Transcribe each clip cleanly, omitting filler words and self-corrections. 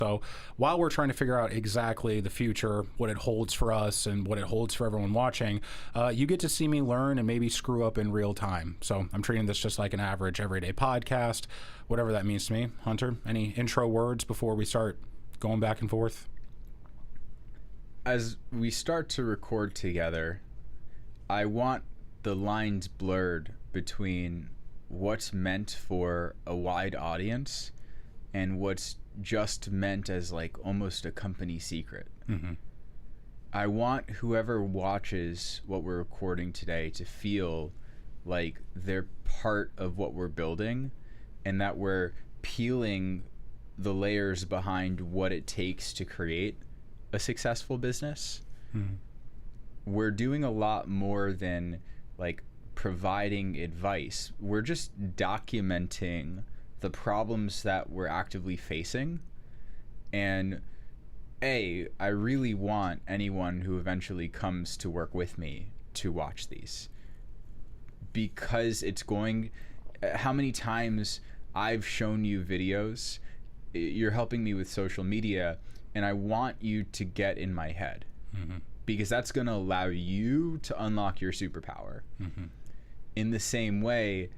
So while we're trying to figure out exactly the future, what it holds for us and what it holds for everyone watching, you get to see me learn and maybe screw up in real time. So I'm treating this just like an average everyday podcast, whatever that means to me. Hunter, any intro words before we start going back and forth? As we start to record together, I want the lines blurred between what's meant for a wide audience and what's just meant as like almost a company secret. Mm-hmm. I want whoever watches what we're recording today to feel like they're part of what we're building and that we're peeling the layers behind what it takes to create a successful business. Mm-hmm. We're doing a lot more than like providing advice. We're just documenting the problems that we're actively facing. And I really want anyone who eventually comes to work with me to watch these, because it's going, how many times I've shown you videos, you're helping me with social media, and I want you to get in my head. Mm-hmm. Because that's going to allow you to unlock your superpower. Mm-hmm. In the same way,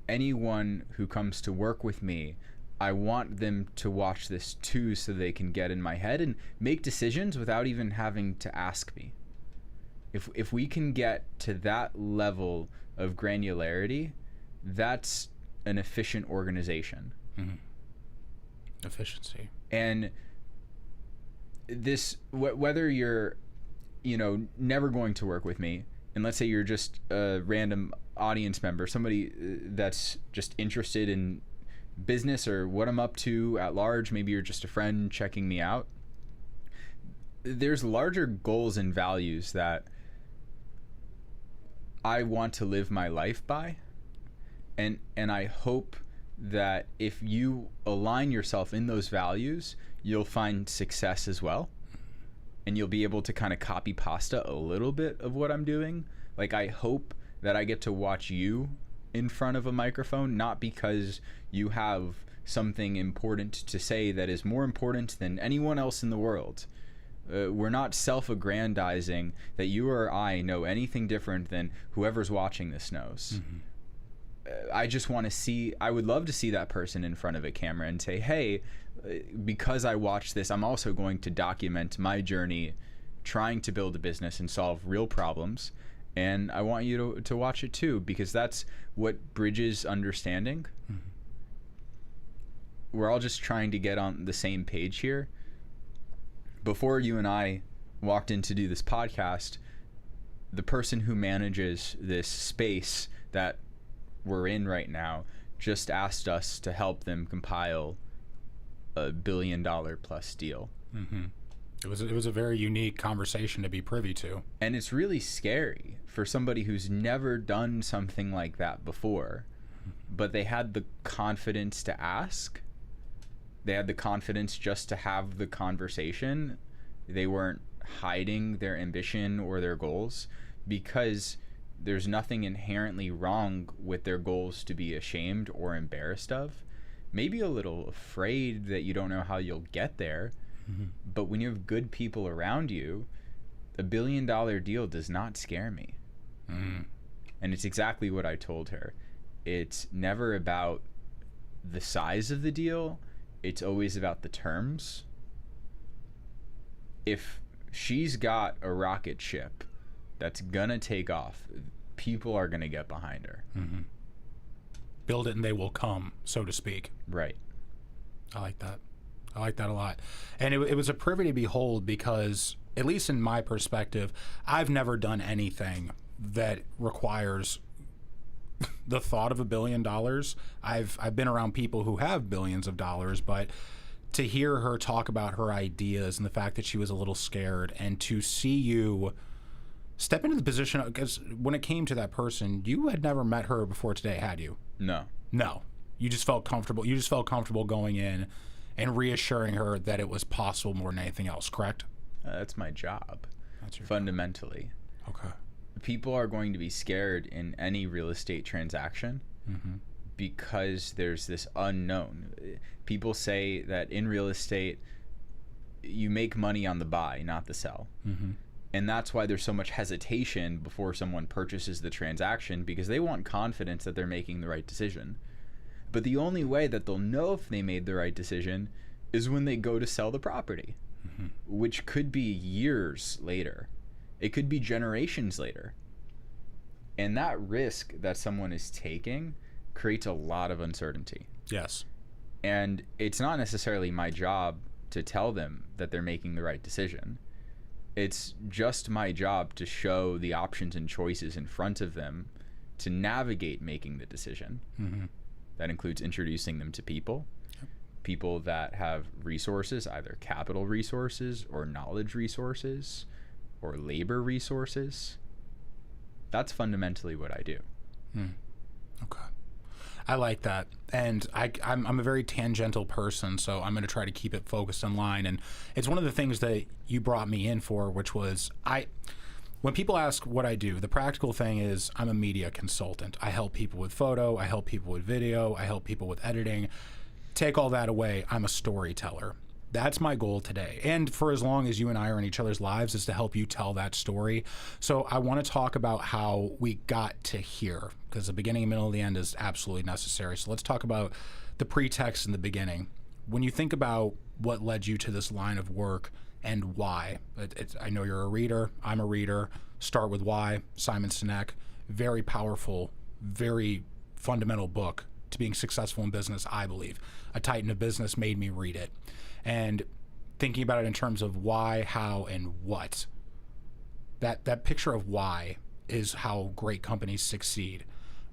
anyone who comes to work with me, I want them to watch this too so they can get in my head and make decisions without even having to ask me. If we can get to that level of granularity, that's an efficient organization. Mm-hmm. Efficiency. And this, whether you're, never going to work with me, and let's say you're just a random audience member, somebody that's just interested in business or what I'm up to at large, maybe you're just a friend checking me out, there's larger goals and values that I want to live my life by. And I hope that if you align yourself in those values, you'll find success as well. And you'll be able to kind of copy pasta a little bit of what I'm doing. Like, I hope that I get to watch you in front of a microphone, not because you have something important to say that is more important than anyone else in the world. We're not self-aggrandizing that you or I know anything different than whoever's watching this knows. Mm-hmm. I just want to see, I would love to see that person in front of a camera and say, hey, because I watched this, I'm also going to document my journey trying to build a business and solve real problems. And I want you to watch it too, because that's what bridges understanding. Mm-hmm. We're all just trying to get on the same page here. Before you and I walked in to do this podcast, the person who manages this space that we're in right now just asked us to help them compile $1 billion plus deal. Mm-hmm. It was a very unique conversation to be privy to. And it's really scary for somebody who's never done something like that before, but they had the confidence to ask. They had the confidence just to have the conversation. They weren't hiding their ambition or their goals, because there's nothing inherently wrong with their goals to be ashamed or embarrassed of. Maybe a little afraid that you don't know how you'll get there. Mm-hmm. But when you have good people around you, $1 billion deal does not scare me. Mm-hmm. And it's exactly what I told her. It's never about the size of the deal. It's always about the terms. If she's got a rocket ship that's gonna take off, people are gonna get behind her. Mm-hmm. Build it and they will come, so to speak. Right. I like that. I like that a lot. And it was a privy to behold, because, at least in my perspective, I've never done anything that requires the thought of $1 billion. I've been around people who have billions of dollars, but to hear her talk about her ideas and the fact that she was a little scared, and to see you step into the position, because when it came to that person, you had never met her before today, had you? No. You just felt comfortable. You just felt comfortable going in and reassuring her that it was possible more than anything else, correct? That's my job. That's your fundamentally. Job. Okay. People are going to be scared in any real estate transaction, mm-hmm. because there's this unknown. People say that in real estate, you make money on the buy, not the sell. Mm-hmm. And that's why there's so much hesitation before someone purchases the transaction, because they want confidence that they're making the right decision. But the only way that they'll know if they made the right decision is when they go to sell the property, mm-hmm. which could be years later. It could be generations later. And that risk that someone is taking creates a lot of uncertainty. Yes. And it's not necessarily my job to tell them that they're making the right decision. It's just my job to show the options and choices in front of them to navigate making the decision. Mm-hmm. That includes introducing them to people, people that have resources, either capital resources or knowledge resources or labor resources. That's fundamentally what I do. Okay. I like that. And I'm a very tangential person, so I'm going to try to keep it focused in line. And it's one of the things that you brought me in for, which was when people ask what I do, the practical thing is I'm a media consultant. I help people with photo, I help people with video, I help people with editing. Take all that away, I'm a storyteller. That's my goal today. And for as long as you and I are in each other's lives, is to help you tell that story. So I want to talk about how we got to here, because the beginning, middle, and the end is absolutely necessary. So let's talk about the pretext in the beginning. When you think about what led you to this line of work and why, I know you're a reader, I'm a reader. Start with Why, Simon Sinek. Very powerful, very fundamental book to being successful in business, I believe. A titan of business made me read it. And thinking about it in terms of why, how, and what, that picture of why is how great companies succeed.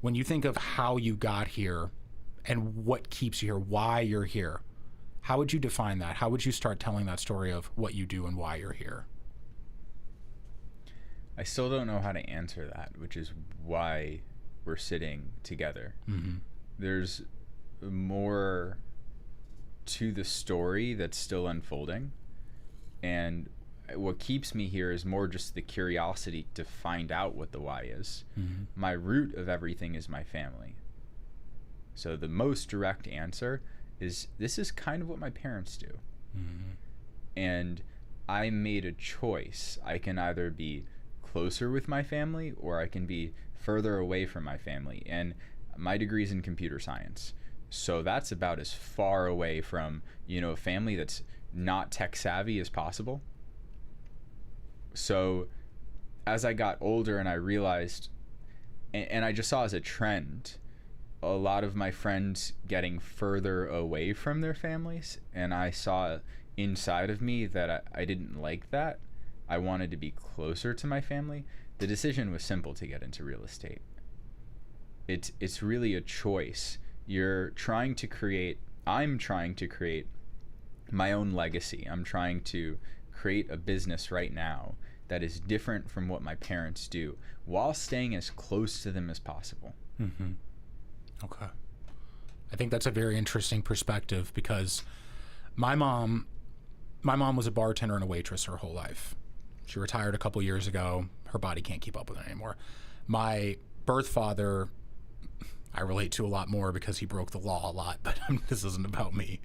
When you think of how you got here and what keeps you here, why you're here, how would you define that? How would you start telling that story of what you do and why you're here? I still don't know how to answer that, which is why we're sitting together. Mm-hmm. There's more to the story that's still unfolding, and what keeps me here is more just the curiosity to find out what the why is. Mm-hmm. My root of everything is my family. So the most direct answer is this is kind of what my parents do. Mm-hmm. And I made a choice. I can either be closer with my family or I can be further away from my family. And my degree is in computer science. So that's about as far away from, a family that's not tech savvy as possible. So as I got older and I realized, and I just saw as a trend, a lot of my friends getting further away from their families, and I saw inside of me that I didn't like that. I wanted to be closer to my family. The decision was simple to get into real estate. It's really a choice. I'm trying to create my own legacy. I'm trying to create a business right now that is different from what my parents do while staying as close to them as possible. Mm-hmm. Okay. I think that's a very interesting perspective because my mom was a bartender and a waitress her whole life. She retired a couple years ago. Her body can't keep up with it anymore. My birth father, I relate to a lot more because he broke the law a lot, but this isn't about me.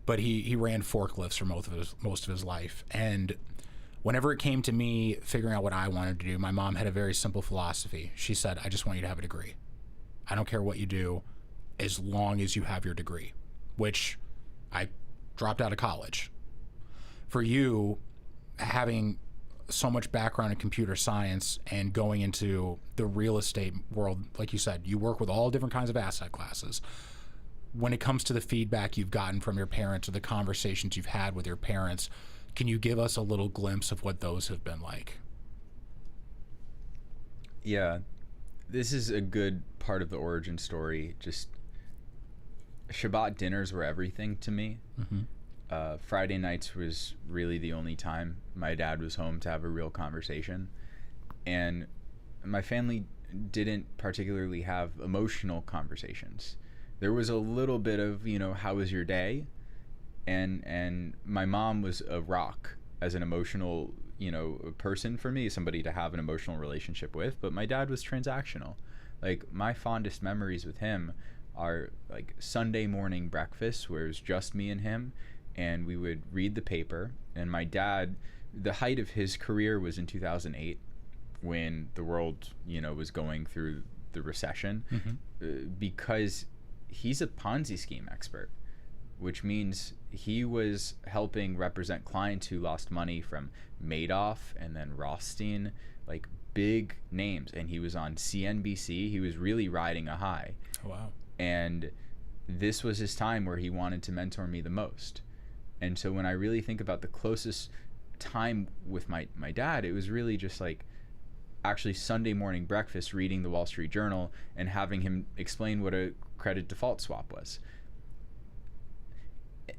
But he ran forklifts for most of his life. And whenever it came to me figuring out what I wanted to do, my mom had a very simple philosophy. She said, I just want you to have a degree. I don't care what you do as long as you have your degree, which I dropped out of college. For you, having so much background in computer science and going into the real estate world, like you said, you work with all different kinds of asset classes. When it comes to the feedback you've gotten from your parents or the conversations you've had with your parents, can you give us a little glimpse of what those have been like? Yeah, this is a good part of the origin story. Just Shabbat dinners were everything to me. Mm-hmm. Friday nights was really the only time my dad was home to have a real conversation. And my family didn't particularly have emotional conversations. There was a little bit of, how was your day? And my mom was a rock as an emotional, person for me, somebody to have an emotional relationship with, but my dad was transactional. Like, my fondest memories with him are like Sunday morning breakfast where it was just me and him, and we would read the paper. And my dad, the height of his career was in 2008, when the world, was going through the recession, because he's a Ponzi scheme expert, which means he was helping represent clients who lost money from Madoff and then Rothstein, like big names. And he was on CNBC. He was really riding a high. Oh, wow. And this was his time where he wanted to mentor me the most. And so when I really think about the closest time with my dad, it was really just like actually Sunday morning breakfast, reading the Wall Street Journal and having him explain what a credit default swap was.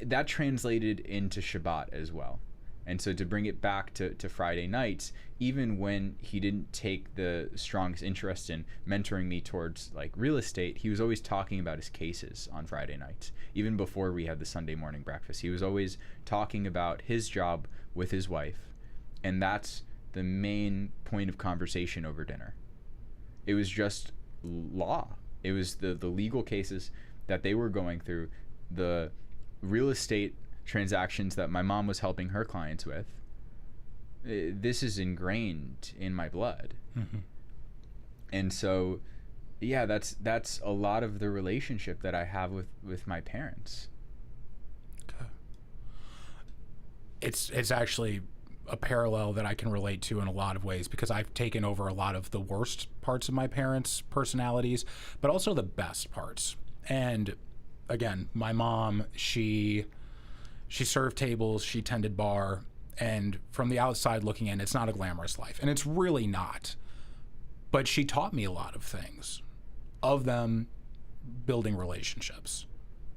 That translated into Shabbat as well. And so to bring it back to Friday nights, even when he didn't take the strongest interest in mentoring me towards like real estate, he was always talking about his cases on Friday nights. Even before we had the Sunday morning breakfast, he was always talking about his job with his wife. And that's the main point of conversation over dinner. It was just law. It was the legal cases that they were going through, the real estate transactions that my mom was helping her clients with. This is ingrained in my blood. And so that's a lot of the relationship that I have with my parents. Okay. It's actually a parallel that I can relate to in a lot of ways, because I've taken over a lot of the worst parts of my parents' personalities, but also the best parts. And again, my mom, she served tables, she tended bar, and from the outside looking in, it's not a glamorous life, and it's really not. But she taught me a lot of things, of them building relationships.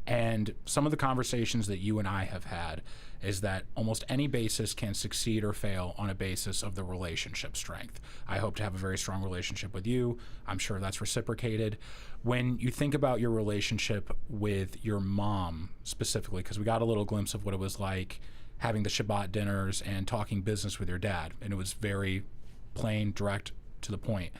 And some of the conversations that you and I have had is that almost any basis can succeed or fail on a basis of the relationship strength. I hope to have a very strong relationship with you. I'm sure that's reciprocated. When you think about your relationship with your mom specifically, because we got a little glimpse of what it was like having the Shabbat dinners and talking business with your dad, and it was very plain, direct, to the point.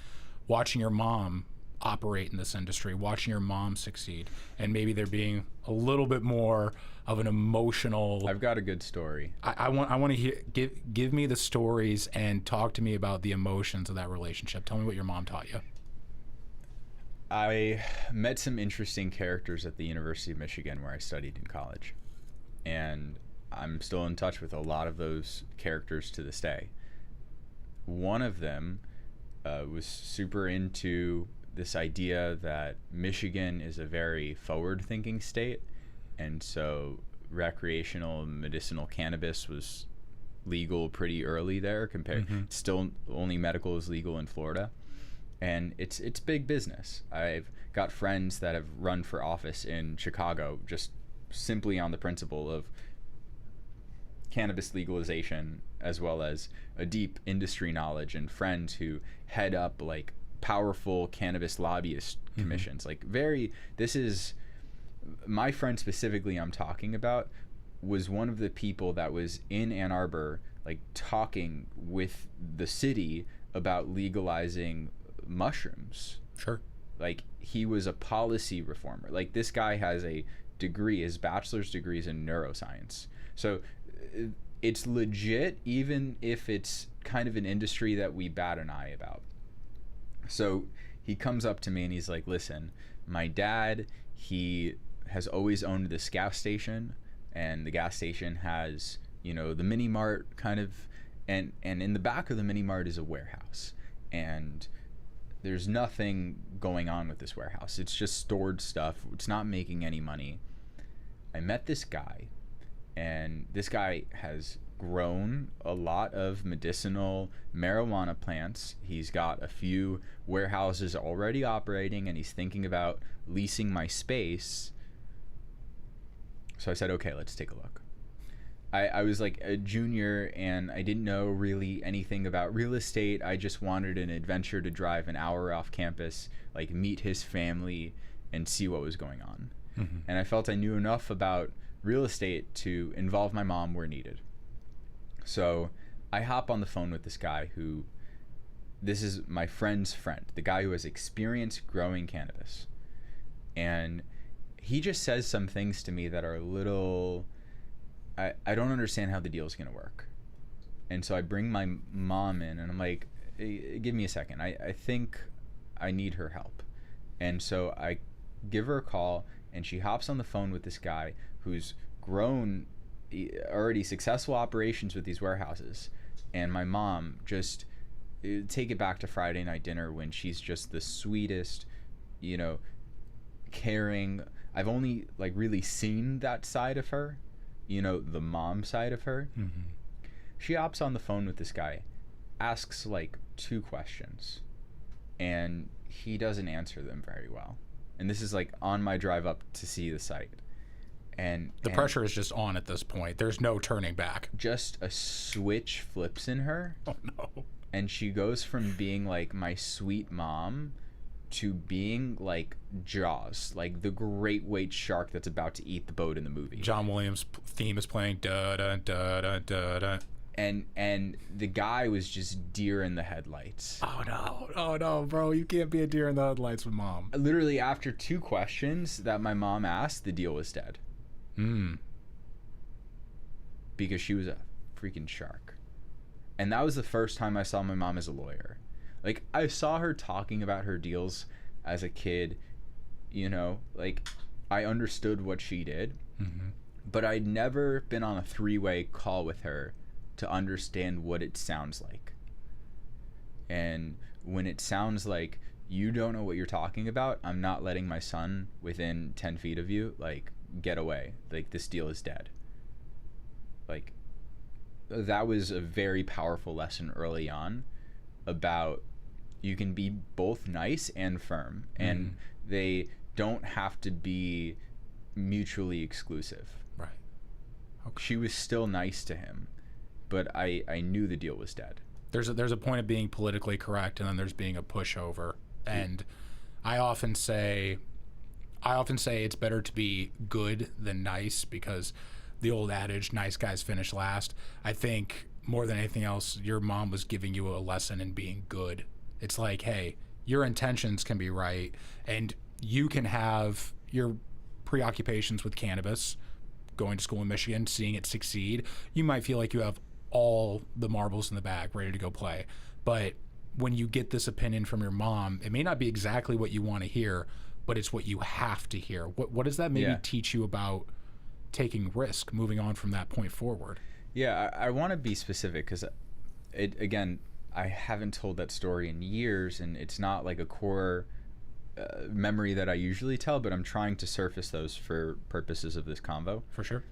Watching your mom operate in this industry, watching your mom succeed, and maybe there being a little bit more of an emotional. I've got a good story. I want to hear. Give me the stories and talk to me about the emotions of that relationship. Tell me what your mom taught you. I met some interesting characters at the University of Michigan, where I studied in college, and I'm still in touch with a lot of those characters to this day. One of them was super into this idea that Michigan is a very forward-thinking state, and so recreational medicinal cannabis was legal pretty early there. Still only medical is legal in Florida, and it's big business. I've got friends that have run for office in Chicago just simply on the principle of cannabis legalization, as well as a deep industry knowledge, and friends who head up like powerful cannabis lobbyist commissions. This is my friend specifically I'm talking about was one of the people that was in Ann Arbor, like talking with the city about legalizing mushrooms. Sure. Like he was a policy reformer. Like this guy has a degree, his bachelor's degree is in neuroscience. So it's legit, even if it's kind of an industry that we bat an eye about. So he comes up to me and he's like, listen, my dad, he has always owned this gas station, and the gas station has, the mini mart kind of, and in the back of the mini mart is a warehouse, and there's nothing going on with this warehouse. It's just stored stuff. It's not making any money. I met this guy, and this guy has grown a lot of medicinal marijuana plants. He's got a few warehouses already operating, and he's thinking about leasing my space. So I said, okay, let's take a look. I was like a junior, and I didn't know really anything about real estate. I just wanted an adventure to drive an hour off campus, like meet his family and see what was going on. And I felt I knew enough about real estate to involve my mom where needed. So I hop on the phone with this guy this is my friend's friend, the guy who has experience growing cannabis. And he just says some things to me that are a little I don't understand how the deal's going to work. And so I bring my mom in, and I'm like, hey, give me a second. I think I need her help. And so I give her a call, and she hops on the phone with this guy who's grown already successful operations with these warehouses. And my mom just take it back to Friday night dinner when she's just the sweetest, you know, caring. I've only like really seen that side of her, you know, the mom side of her. Mm-hmm. She hops on the phone with this guy, asks like 2 questions, and he doesn't answer them very well. And this is like on my drive up to see the site. And the pressure is just on at this point. There's no turning back. Just a switch flips in her. Oh no. And she goes from being like my sweet mom to being like Jaws, like the great white shark that's about to eat the boat in the movie. John Williams' theme is playing da da da da da da. And the guy was just deer in the headlights. Oh no, bro, you can't be a deer in the headlights with mom. Literally after 2 questions that my mom asked, the deal was dead. Because she was a freaking shark. And that was the first time I saw my mom as a lawyer. Like, I saw her talking about her deals as a kid, you know, like I understood what she did, but I'd never been on a 3-way call with her to understand what it sounds like. And when it sounds like you don't know what you're talking about, I'm not letting my son within 10 feet of you, like, get away. Like, this deal is dead. Like, that was a very powerful lesson early on about you can be both nice and firm, and they don't have to be mutually exclusive. Right. Okay. She was still nice to him, but I knew the deal was dead. There's a point of being politically correct, and then there's being a pushover. And I often say it's better to be good than nice, because the old adage, nice guys finish last. I think more than anything else, your mom was giving you a lesson in being good. It's like, hey, your intentions can be right, and you can have your preoccupations with cannabis, going to school in Michigan, seeing it succeed. You might feel like you have all the marbles in the bag ready to go play. But when you get this opinion from your mom, it may not be exactly what you want to hear, but it's what you have to hear. What does that maybe teach you about taking risk, moving on from that point forward? Yeah, I want to be specific, because again, I haven't told that story in years, and it's not like a core memory that I usually tell, but I'm trying to surface those for purposes of this convo. For sure.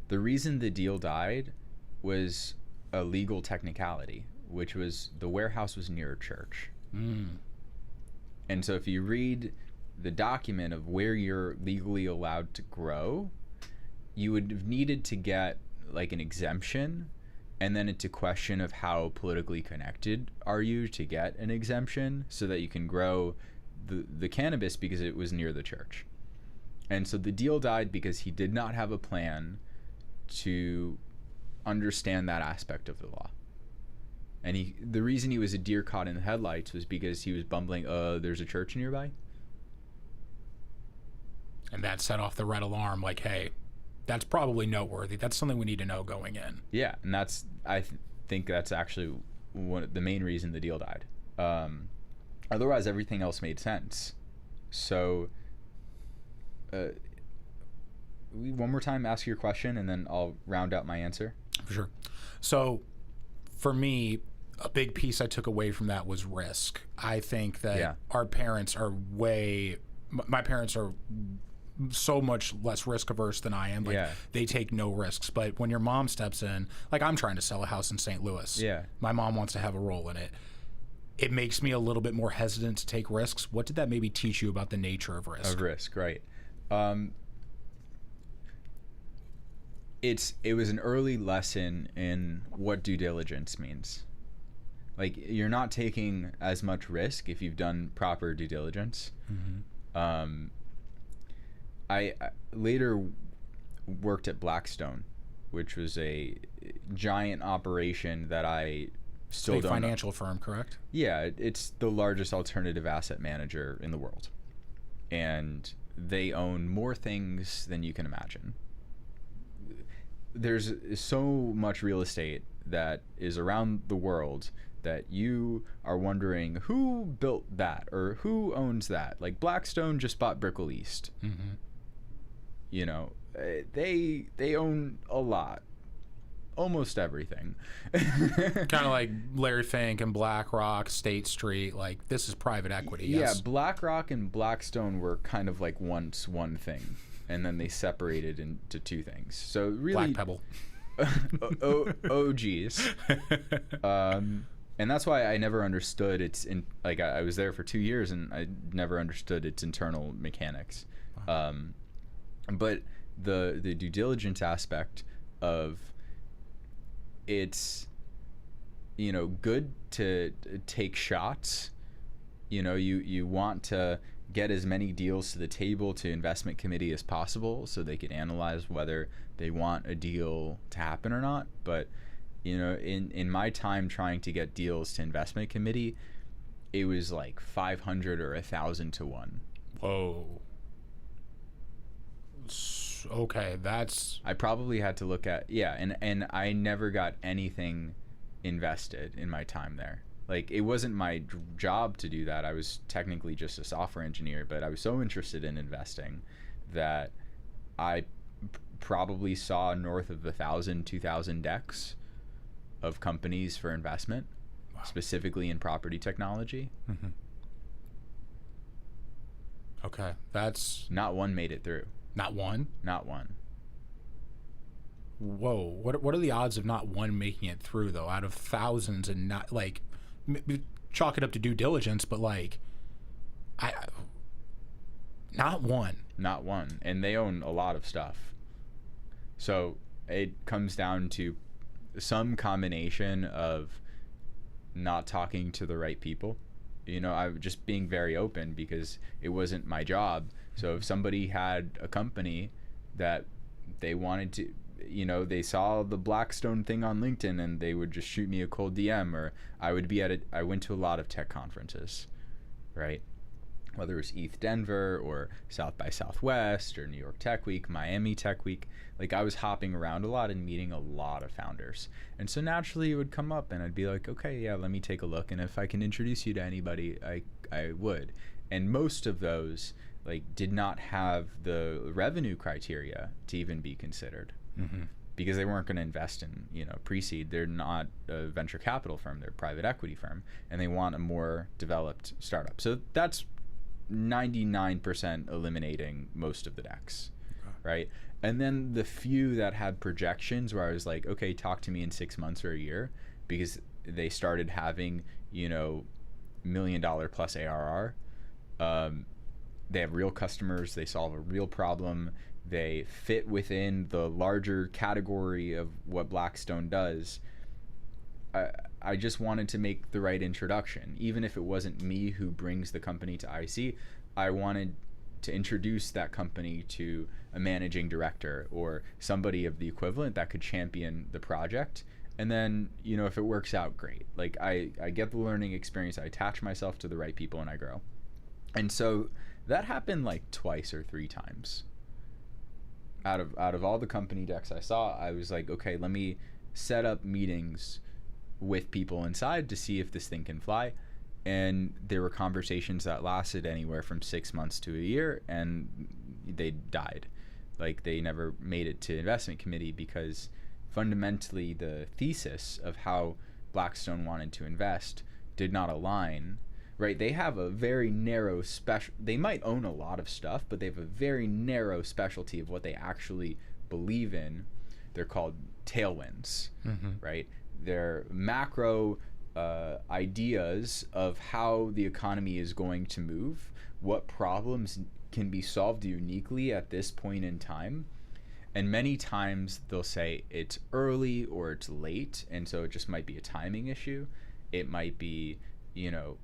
The reason the deal died was a legal technicality, which was the warehouse was near a church. And so if you read the document of where you're legally allowed to grow, you would have needed to get like an exemption, and then it's a question of how politically connected are you to get an exemption so that you can grow the cannabis, because it was near the church. And so the deal died because he did not have a plan to understand that aspect of the law. And the reason he was a deer caught in the headlights was because he was bumbling, there's a church nearby. And that set off the red alarm, like, hey, that's probably noteworthy. That's something we need to know going in. Yeah, and I think that's actually the main reason the deal died. Otherwise, everything else made sense. So, one more time, ask your question, and then I'll round out my answer. For sure. So, for me, a big piece I took away from that was risk. I think that our parents are my parents are so much less risk averse than I am. Like, they take no risks. But when your mom steps in, like, I'm trying to sell a house in St. Louis. My mom wants to have a role in it. It makes me a little bit more hesitant to take risks. What did that maybe teach you about the nature of risk? Of risk, right. It was an early lesson in what due diligence means. Like, you're not taking as much risk if you've done proper due diligence. I later worked at Blackstone, which was a giant operation that I still don't know. Financial firm, correct? Yeah, it's the largest alternative asset manager in the world. And they own more things than you can imagine. there's so much real estate that is around the world that you are wondering who built that or who owns that. Like Blackstone just bought Brickell East. Mm-hmm. You know, they own a lot, almost everything. Kind of like Larry Fink and BlackRock, State Street. Like, this is private equity. Yes. Yeah, BlackRock and Blackstone were kind of like once one thing, and then they separated into two things. So really, Black Pebble. OGs. And that's why I never understood I was there for 2 years and I never understood its internal mechanics. But the due diligence aspect of it's, you know, good to take shots. You know, you want to get as many deals to the table to investment committee as possible so they can analyze whether they want a deal to happen or not. But, you know, in my time trying to get deals to investment committee, it was like 500 or 1,000 to 1. Whoa. Okay, that's... I probably had to look at... Yeah, and I never got anything invested in my time there. Like, it wasn't my job to do that. I was technically just a software engineer, but I was so interested in investing that I probably saw north of 1,000, 2,000 decks of companies for investment, specifically in property technology. Mm-hmm. Okay, that's... Not one made it through. Not one? Not one. Whoa. What are the odds of not one making it through, though, out of thousands? And not, like, chalk it up to due diligence, but, like, not one. Not one. And they own a lot of stuff. So it comes down to some combination of not talking to the right people. You know, I was just being very open because it wasn't my job. So if somebody had a company that they wanted to, you know, they saw the Blackstone thing on LinkedIn and they would just shoot me a cold DM, or I would be at it. I went to a lot of tech conferences, right? Whether it was ETH Denver or South by Southwest or New York Tech Week, Miami Tech Week. Like, I was hopping around a lot and meeting a lot of founders. And so naturally it would come up and I'd be like, okay, yeah, let me take a look. And if I can introduce you to anybody, I would. And most of those, like, did not have the revenue criteria to even be considered. Mm-hmm. Because they weren't going to invest in, you know, pre-seed. They're not a venture capital firm. They're a private equity firm. And they want a more developed startup. So that's 99% eliminating most of the decks, right? And then the few that had projections where I was like, okay, talk to me in 6 months or a year, because they started having, you know, $1 million plus ARR. They have real customers. They solve a real problem. They fit within the larger category of what Blackstone does. I just wanted to make the right introduction. Even if it wasn't me who brings the company to IC, I wanted to introduce that company to a managing director or somebody of the equivalent that could champion the project. And then, you know, if it works out, great. Like, I get the learning experience, I attach myself to the right people, and I grow. And so that happened like twice or 3 times. Out of all the company decks I saw, I was like, okay, let me set up meetings with people inside to see if this thing can fly. And there were conversations that lasted anywhere from 6 months to a year, and they died. Like, they never made it to investment committee because fundamentally the thesis of how Blackstone wanted to invest did not align, right? They have a very narrow they might own a lot of stuff, but they have a very narrow specialty of what they actually believe in. They're called tailwinds, right? They're macro ideas of how the economy is going to move, what problems can be solved uniquely at this point in time. And many times they'll say it's early or it's late, and so it just might be a timing issue. It might be, you know,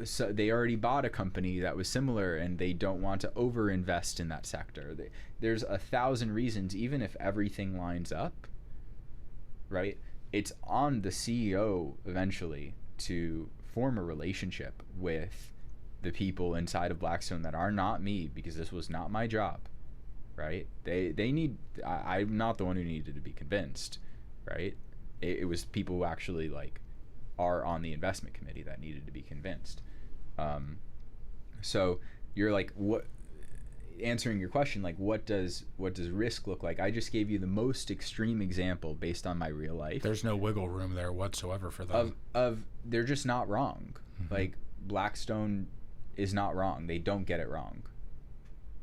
so they already bought a company that was similar and they don't want to overinvest in that sector. There's 1,000 reasons, even if everything lines up, right? It's on the CEO eventually to form a relationship with the people inside of Blackstone that are not me, because this was not my job. right? They need. I'm not the one who needed to be convinced, right? It was people who actually like are on the investment committee that needed to be convinced. So you're like, what? Answering your question, like, what does risk look like? I just gave you the most extreme example based on my real life. There's no wiggle room there whatsoever for them. Of they're just not wrong. Like, Blackstone is not wrong. They don't get it wrong.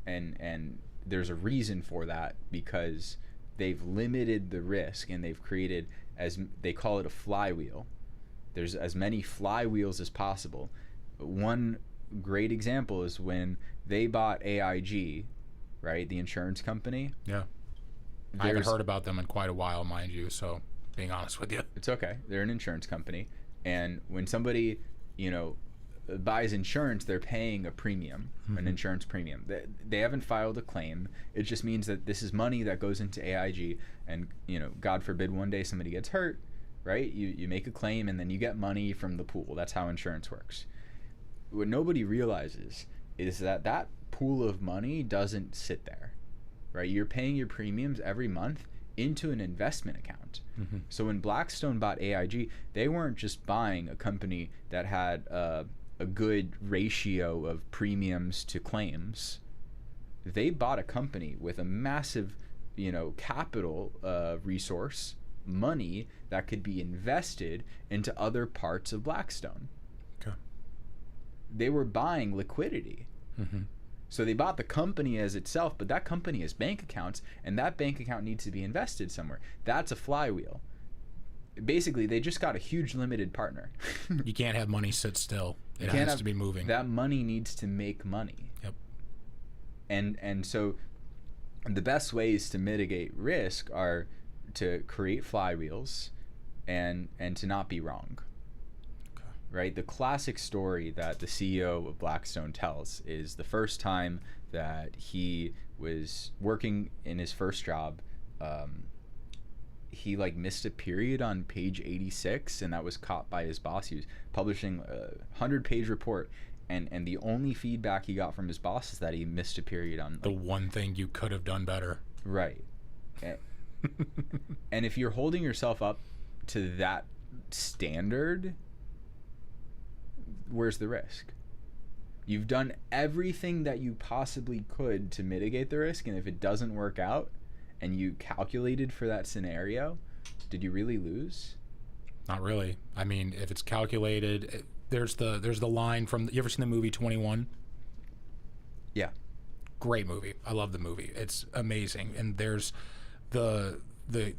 And there's a reason for that, because they've limited the risk and they've created, as they call it, a flywheel. There's as many flywheels as possible. One great example is when they bought AIG, right? The insurance company. Yeah. I haven't heard about them in quite a while, mind you, so being honest with you. It's okay. They're an insurance company. And when somebody, buys insurance, they're paying a premium, an insurance premium. They haven't filed a claim. It just means that this is money that goes into AIG, and, God forbid one day somebody gets hurt, right? You make a claim and then you get money from the pool. That's how insurance works. What nobody realizes is that pool of money doesn't sit there, right? You're paying your premiums every month into an investment account. So when Blackstone bought AIG, they weren't just buying a company that had a good ratio of premiums to claims. They bought a company with a massive, capital resource, money that could be invested into other parts of Blackstone. Okay. They were buying liquidity. So they bought the company as itself, but that company has bank accounts, and that bank account needs to be invested somewhere. That's a flywheel. Basically, they just got a huge limited partner. You can't have money sit still. It has to be moving. That money needs to make money. Yep. And so the best ways to mitigate risk are to create flywheels and to not be wrong. Right? The classic story that the CEO of Blackstone tells is the first time that he was working in his first job, he missed a period on page 86, and that was caught by his boss. He was publishing a 100-page report, and the only feedback he got from his boss is that he missed a period on the one thing you could have done better. Right. And if you're holding yourself up to that standard, where's the risk? You've done everything that you possibly could to mitigate the risk, and if it doesn't work out and you calculated for that scenario, did you really lose? Not really. I mean, if it's calculated, there's the line from, you ever seen the movie 21? Yeah. Great movie. I love the movie. It's amazing. And there's the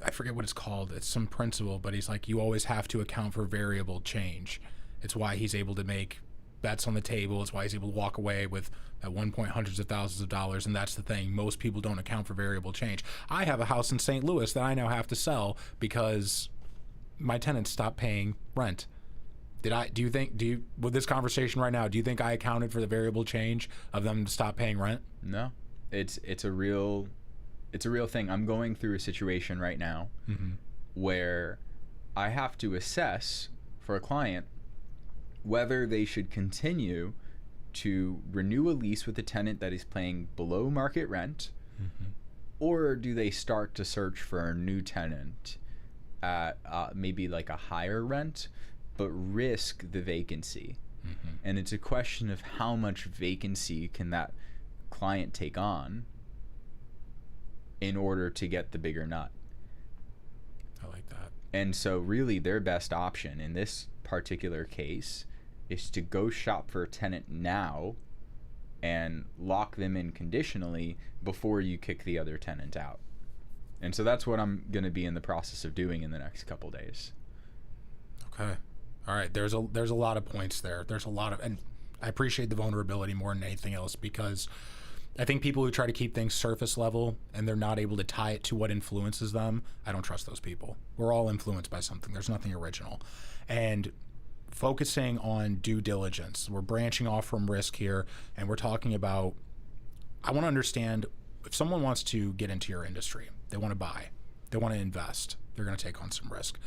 I forget what it's called. It's some principle, but he's like, you always have to account for variable change. It's why he's able to make bets on the table. It's why he's able to walk away with, at one point, hundreds of thousands of dollars. And that's the thing. Most people don't account for variable change. I have a house in St. Louis that I now have to sell because my tenants stopped paying rent. With this conversation right now, do you think I accounted for the variable change of them to stop paying rent? No. It's a real thing. I'm going through a situation right now where I have to assess for a client whether they should continue to renew a lease with a tenant that is paying below market rent, or do they start to search for a new tenant at maybe like a higher rent, but risk the vacancy. And it's a question of how much vacancy can that client take on in order to get the bigger nut. I like that. And so really their best option in this particular case is to go shop for a tenant now and lock them in conditionally before you kick the other tenant out. And so that's what I'm going to be in the process of doing in the next couple days. Okay. All right. There's a lot of points there. There's a lot of, and I appreciate the vulnerability more than anything else, because I think people who try to keep things surface level and they're not able to tie it to what influences them, I don't trust those people. We're all influenced by something. There's nothing original. And focusing on due diligence, we're branching off from risk here, and we're talking about, I want to understand, if someone wants to get into your industry, they want to buy, they want to invest, they're going to take on some risk.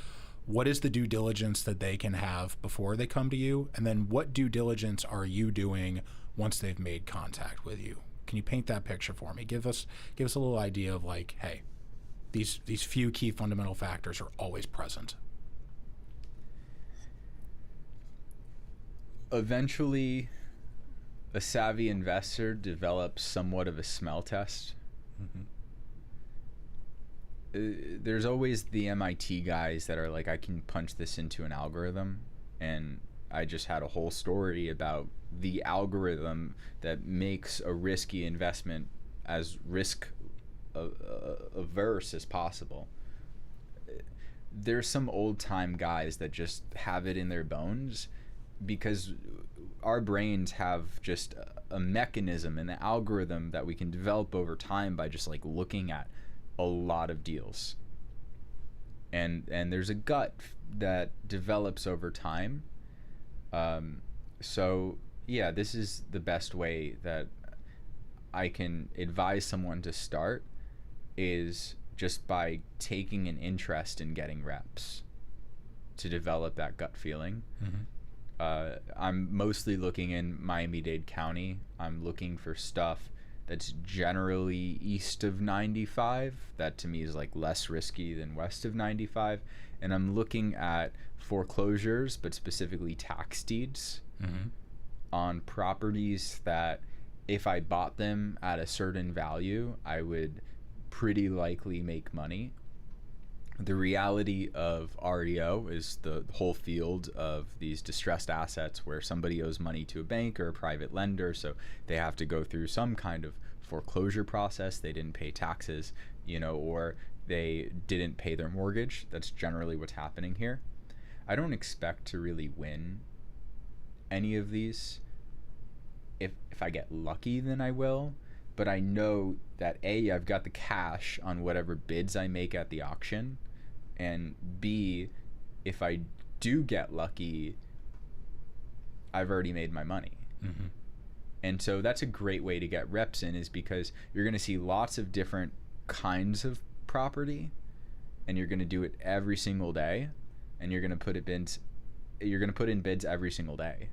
What is the due diligence that they can have before they come to you? And then what due diligence are you doing once they've made contact with you? Can you paint that picture for me? Give us a little idea of like, hey, these few key fundamental factors are always present. Eventually, a savvy investor develops somewhat of a smell test. There's always the MIT guys that are like, I can punch this into an algorithm. And I just had a whole story about the algorithm that makes a risky investment as risk averse as possible. There's some old time guys that just have it in their bones, because our brains have just a mechanism and an algorithm that we can develop over time by just like looking at a lot of deals. And there's a gut that develops over time. So yeah, this is the best way that I can advise someone to start, is just by taking an interest in getting reps to develop that gut feeling. I'm mostly looking in Miami-Dade County. I'm looking for stuff that's generally east of 95. That to me is like less risky than west of 95. And I'm looking at foreclosures, but specifically tax deeds on properties that if I bought them at a certain value, I would pretty likely make money. The reality of REO is the whole field of these distressed assets where somebody owes money to a bank or a private lender, so they have to go through some kind of foreclosure process. They didn't pay taxes, or they didn't pay their mortgage. That's generally what's happening here. I don't expect to really win any of these. If I get lucky, then I will. But I know that A, I've got the cash on whatever bids I make at the auction, and B, if I do get lucky, I've already made my money. And so that's a great way to get reps in, is because you're going to see lots of different kinds of property, and you're going to do it every single day, and you're going to put in bids every single day,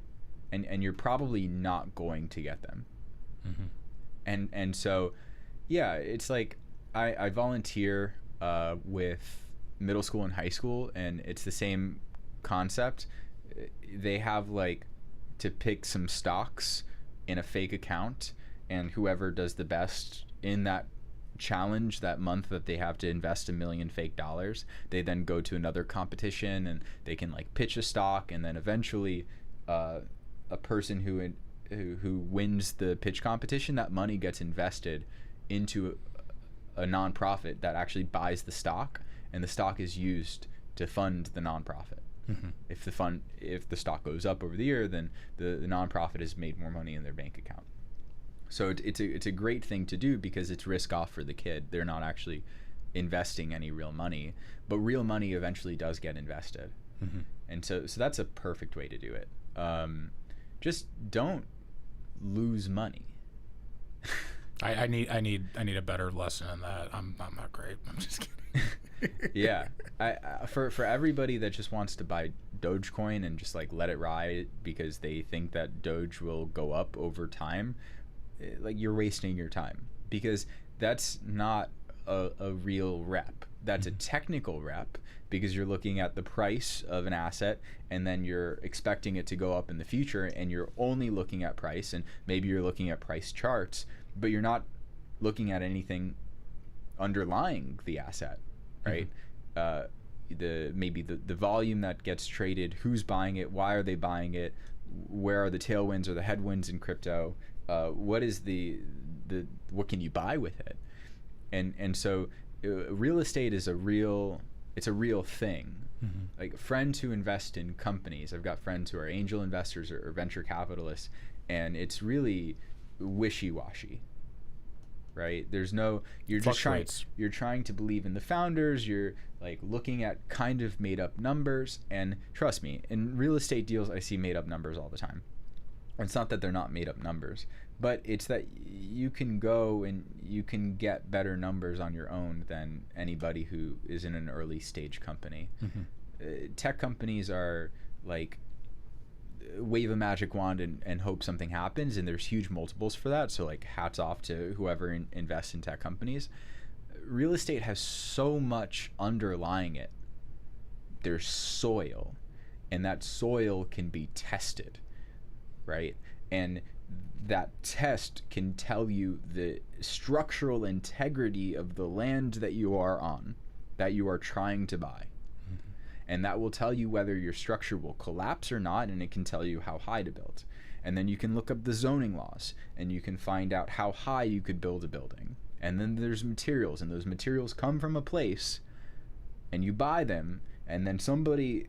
and you're probably not going to get them. And so yeah, it's like I volunteer with middle school and high school, and it's the same concept. They have like to pick some stocks in a fake account, and whoever does the best in that challenge that month that they have to invest $1 million fake dollars, they then go to another competition and they can like pitch a stock, and then eventually a person who wins the pitch competition, that money gets invested into a nonprofit that actually buys the stock, and the stock is used to fund the nonprofit. If the stock goes up over the year, then the nonprofit has made more money in their bank account. So it's a great thing to do, because it's risk off for the kid. They're not actually investing any real money, but real money eventually does get invested. And so that's a perfect way to do it. Just don't lose money. I need a better lesson in that. I'm not great. I'm just kidding. Yeah, for everybody that just wants to buy Dogecoin and just like let it ride because they think that Doge will go up over time, like you're wasting your time, because that's not a real rep. That's a technical rep, because you're looking at the price of an asset, and then you're expecting it to go up in the future, and you're only looking at price, and maybe you're looking at price charts, but you're not looking at anything underlying the asset, right? The volume that gets traded, who's buying it, why are they buying it, where are the tailwinds or the headwinds in crypto, what is what can you buy with it, and so real estate is a real thing. Like friends who invest in companies, I've got friends who are angel investors or venture capitalists, and it's really wishy-washy, right? You're trying to believe in the founders. You're like looking at kind of made up numbers, and trust me, in real estate deals I see made up numbers all the time. It's not that they're not made up numbers, but it's that you can go and you can get better numbers on your own than anybody who is in an early stage company. Tech companies are like, wave a magic wand and hope something happens, and there's huge multiples for that. So like hats off to whoever invests in tech companies. Real estate has so much underlying it. There's soil, and that soil can be tested, right? And that test can tell you the structural integrity of the land that you are on, that you are trying to buy. And that will tell you whether your structure will collapse or not, and it can tell you how high to build. And then you can look up the zoning laws, and you can find out how high you could build a building. And then there's materials, and those materials come from a place, and you buy them, and then somebody,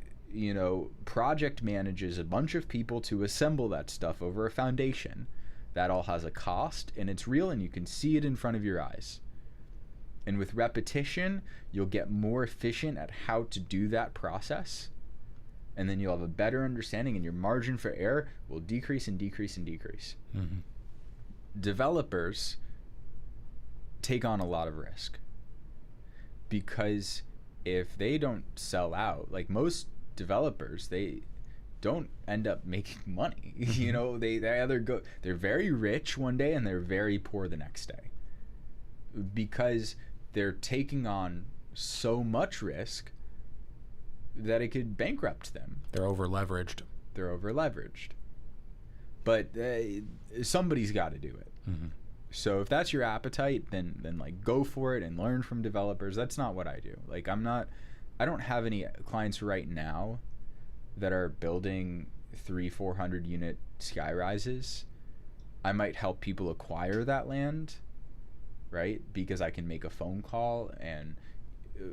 project manages a bunch of people to assemble that stuff over a foundation. That all has a cost, and it's real, and you can see it in front of your eyes. And with repetition, you'll get more efficient at how to do that process. And then you'll have a better understanding, and your margin for error will decrease and decrease and decrease. Mm-hmm. Developers take on a lot of risk, because if they don't sell out, like most developers, they don't end up making money. They either they're very rich one day and they're very poor the next day, because they're taking on so much risk that it could bankrupt them. They're over leveraged. But somebody's got to do it. Mm-hmm. So if that's your appetite, then like go for it and learn from developers. That's not what I do. Like I don't have any clients right now that are building 300-400 unit sky rises. I might help people acquire that land, right? Because I can make a phone call, and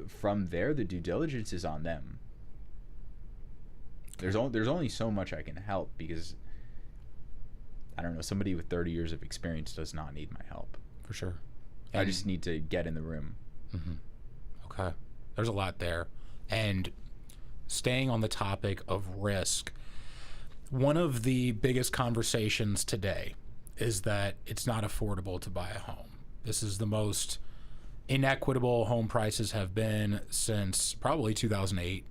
from there the due diligence is on them. There's only so much I can help, because I don't know, somebody with 30 years of experience does not need my help. For sure. I just need to get in the room. Mm-hmm. Okay. There's a lot there. And staying on the topic of risk, one of the biggest conversations today is that it's not affordable to buy a home. This is the most inequitable home prices have been since probably 2008.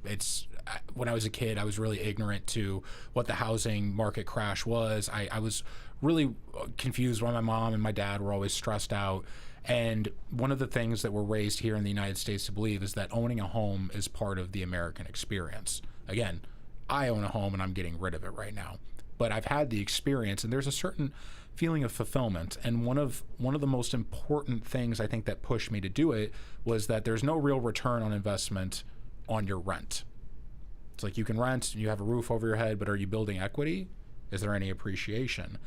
It's when I was a kid, I was really ignorant to what the housing market crash was. I was really confused why my mom and my dad were always stressed out. And one of the things that we're raised here in the United States to believe is that owning a home is part of the American experience. Again, I own a home and I'm getting rid of it right now, but I've had the experience, and there's a certain feeling of fulfillment. And one of the most important things I think that pushed me to do it was that there's no real return on investment on your rent. It's like you can rent, you have a roof over your head, but are you building equity? Is there any appreciation?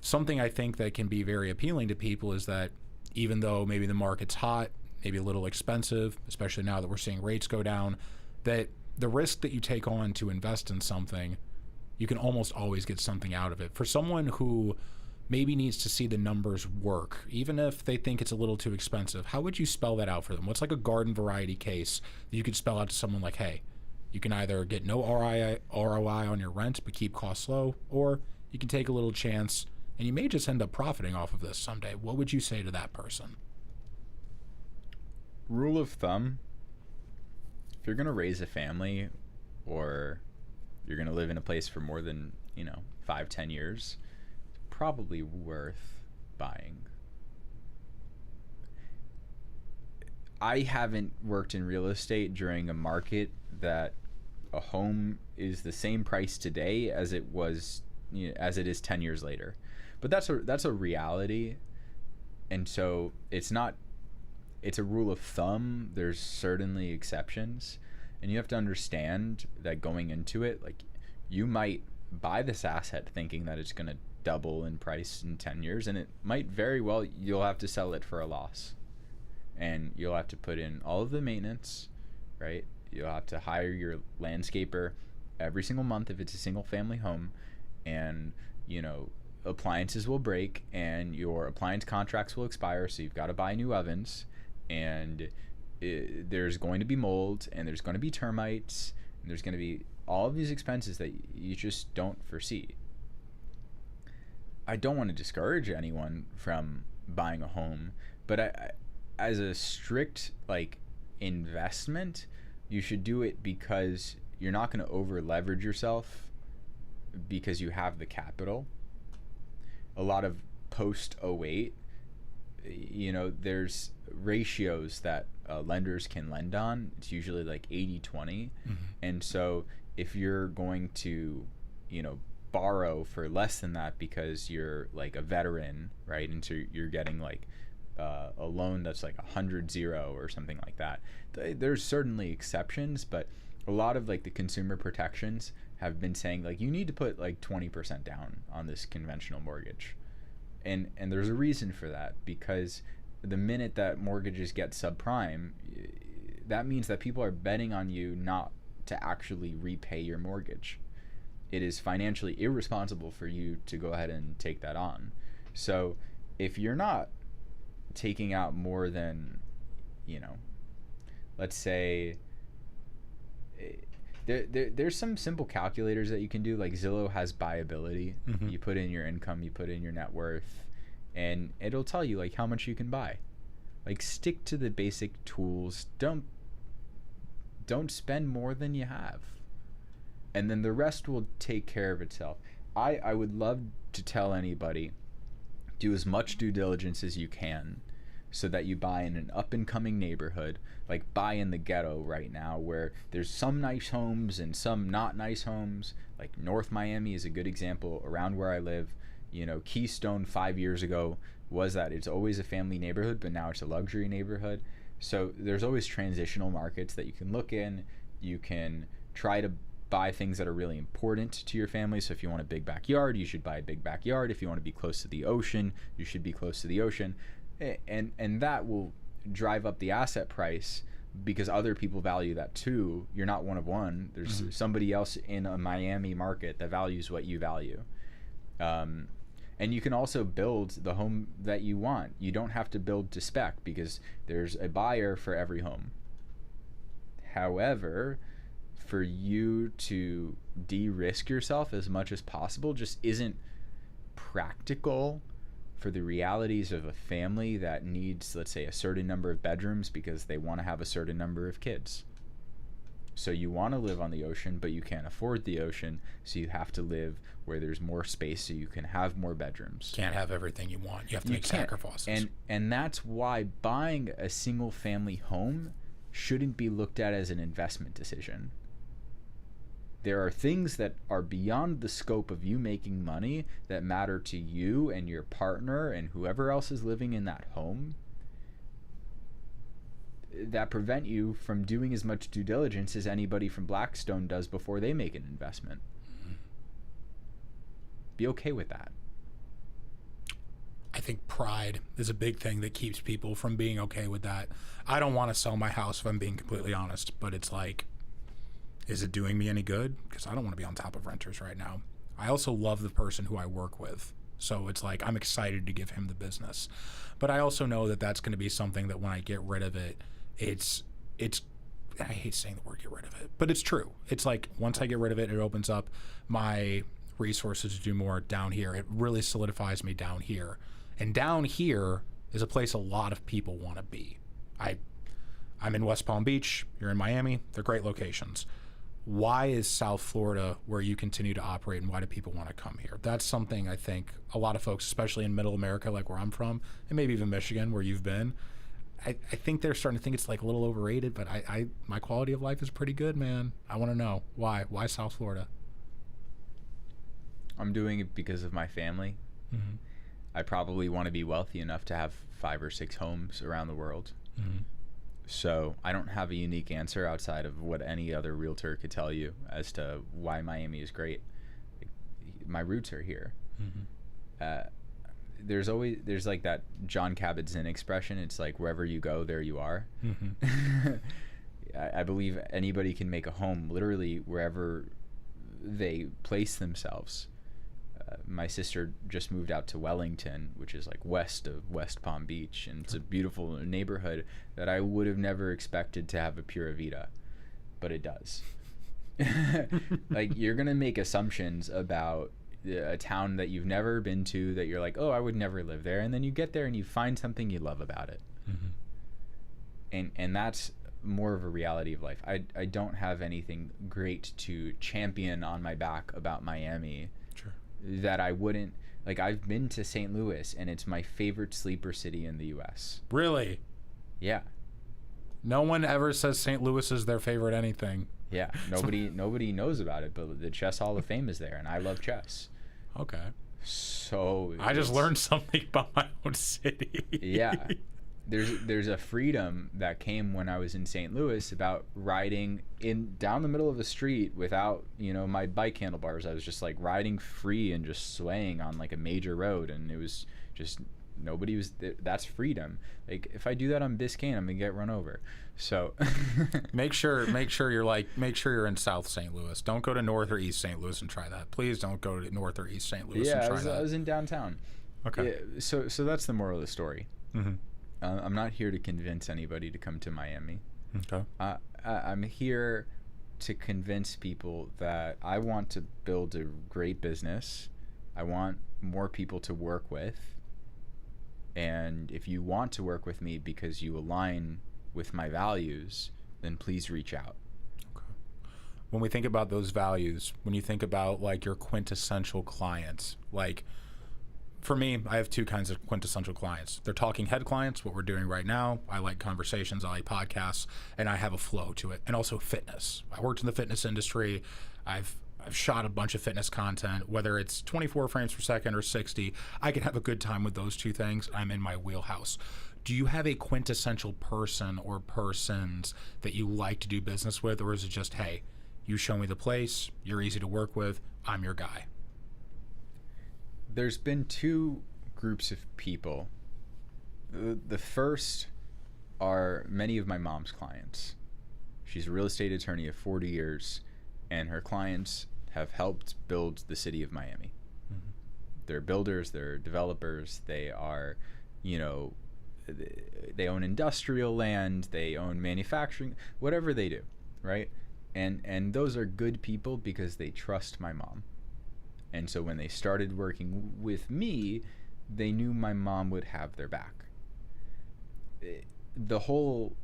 Something I think that can be very appealing to people is that even though maybe the market's hot, maybe a little expensive, especially now that we're seeing rates go down, that the risk that you take on to invest in something, you can almost always get something out of it. For someone who maybe needs to see the numbers work, even if they think it's a little too expensive, how would you spell that out for them? What's like a garden variety case that you could spell out to someone like, hey, you can either get no ROI on your rent but keep costs low, or you can take a little chance and you may just end up profiting off of this someday. What would you say to that person? Rule of thumb, if you're going to raise a family, or you're going to live in a place for more than 5-10 years, it's probably worth buying. I haven't worked in real estate during a market that a home is the same price today as it was, as it is 10 years later. But that's a reality, and so it's a rule of thumb. There's certainly exceptions, and you have to understand that going into it, like, you might buy this asset thinking that it's going to double in price in 10 years, and it might very well, you'll have to sell it for a loss, and you'll have to put in all of the maintenance, right? You'll have to hire your landscaper every single month if it's a single family home, and appliances will break and your appliance contracts will expire, so you've got to buy new ovens, and there's going to be mold, and there's going to be termites, and there's going to be all of these expenses that you just don't foresee. I don't want to discourage anyone from buying a home, but as a strict investment, you should do it because you're not going to over leverage yourself because you have the capital. A lot of post '08, there's ratios that lenders can lend on. It's usually like 80-20. And so if you're going to, borrow for less than that because you're like a veteran, right? And so you're getting like a loan that's like 100-0 or something like that. There's certainly exceptions, but a lot of like the consumer protections have been saying like you need to put like 20% down on this conventional mortgage. And there's a reason for that, because the minute that mortgages get subprime, that means that people are betting on you not to actually repay your mortgage. It is financially irresponsible for you to go ahead and take that on. So if you're not taking out more than, let's say, there's some simple calculators that you can do. Like Zillow has buyability. You put in your income, you put in your net worth, and it'll tell you like how much you can buy. Like stick to the basic tools. Don't spend more than you have, and then the rest will take care of itself. I would love to tell anybody, do as much due diligence as you can so that you buy in an up and coming neighborhood. Like buy in the ghetto right now where there's some nice homes and some not nice homes. Like North Miami is a good example. Around where I live, Keystone 5 years ago was that it's always a family neighborhood, but now it's a luxury neighborhood. So there's always transitional markets that you can look in. You can try to buy things that are really important to your family. So if you want a big backyard, you should buy a big backyard. If you want to be close to the ocean, you should be close to the ocean. And that will drive up the asset price because other people value that too. You're not one of one. There's somebody else in a Miami market that values what you value. And you can also build the home that you want. You don't have to build to spec because there's a buyer for every home. However, for you to de-risk yourself as much as possible just isn't practical for the realities of a family that needs, let's say, a certain number of bedrooms because they want to have a certain number of kids. So you want to live on the ocean, but you can't afford the ocean, so you have to live where there's more space so you can have more bedrooms. Can't have everything you want. You have to make sacrifices. And that's why buying a single family home shouldn't be looked at as an investment decision. There are things that are beyond the scope of you making money that matter to you and your partner and whoever else is living in that home that prevent you from doing as much due diligence as anybody from Blackstone does before they make an investment. Be okay with that. I think pride is a big thing that keeps people from being okay with that. I don't want to sell my house if I'm being completely honest, but it's like, is it doing me any good? Because I don't want to be on top of renters right now. I also love the person who I work with. So it's like, I'm excited to give him the business. But I also know that that's going to be something that when I get rid of it, it's I hate saying the word get rid of it, but it's true. It's like once I get rid of it, it opens up my resources to do more down here. It really solidifies me down here. And down here is a place a lot of people want to be. I'm in West Palm Beach. You're in Miami. They're great locations. Why is South Florida where you continue to operate, and why do people want to come here? That's something I think a lot of folks, especially in middle America, like where I'm from, and maybe even Michigan, where you've been, I think they're starting to think it's like a little overrated, but my quality of life is pretty good, man. I want to know why. Why South Florida? I'm doing it because of my family. Mm-hmm. I probably want to be wealthy enough to have 5 or 6 homes around the world. Mm-hmm. So I don't have a unique answer outside of what any other realtor could tell you as to why Miami is great. My roots are here. Mm-hmm. There's like that John Kabat-Zinn expression. It's like wherever you go, there you are. Mm-hmm. I believe anybody can make a home literally wherever they place themselves. My sister just moved out to Wellington, which is like west of West Palm Beach, and it's a beautiful neighborhood that I would have never expected to have a Pura Vida, but it does. Like, you're gonna make assumptions about a town that you've never been to, that you're like, oh, I would never live there, and then you get there and you find something you love about it. Mm-hmm. And that's more of a reality of life. I don't have anything great to champion on my back about Miami. Sure. That I wouldn't, like, I've been to St. Louis, and it's my favorite sleeper city in the U.S. Really? Yeah. No one ever says St. Louis is their favorite anything. Yeah. Nobody knows about it, but the Chess Hall of Fame is there, and I love chess. Okay. So I just learned something about my own city. Yeah. There's a freedom that came when I was in St. Louis about riding in down the middle of a street without, my bike handlebars. I was just like riding free and just swaying on like a major road, and it was just nobody was. That's freedom. Like if I do that on Biscayne, I'm gonna get run over. So make sure you're in South St. Louis. Don't go to North or East St. Louis and try that. Please don't go to North or East St. Louis and try that. I was in downtown. Okay. Yeah, so that's the moral of the story. Mm-hmm. I'm not here to convince anybody to come to Miami. Okay. I'm here to convince people that I want to build a great business. I want more people to work with. And if you want to work with me because you align with my values, then please reach out. Okay. When we think about those values, when you think about like your quintessential clients, like for me, I have two kinds of quintessential clients. They're talking head clients, what we're doing right now. I like conversations, I like podcasts, and I have a flow to it. And also fitness. I worked in the fitness industry. I've shot a bunch of fitness content, whether it's 24 frames per second or 60. I can have a good time with those two things. I'm in my wheelhouse. Do you have a quintessential person or persons that you like to do business with, or is it just, hey, you show me the place, you're easy to work with, I'm your guy? There's been two groups of people. The first are many of my mom's clients. She's a real estate attorney of 40 years, and her clients have helped build the city of Miami. Mm-hmm. They're builders, they're developers, they are, they own industrial land, they own manufacturing, whatever they do, right? And those are good people because they trust my mom. And so when they started working with me, they knew my mom would have their back. The whole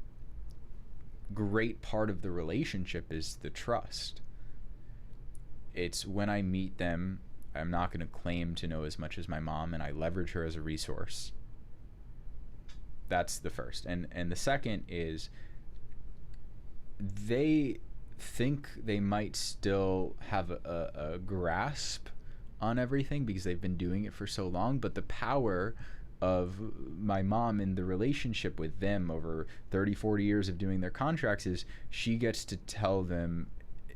great part of the relationship is the trust. It's when I meet them, I'm not going to claim to know as much as my mom, and I leverage her as a resource. That's the first. And the second is they think they might still have a grasp on everything because they've been doing it for so long, but the power of my mom in the relationship with them over 30-40 years of doing their contracts is she gets to tell them,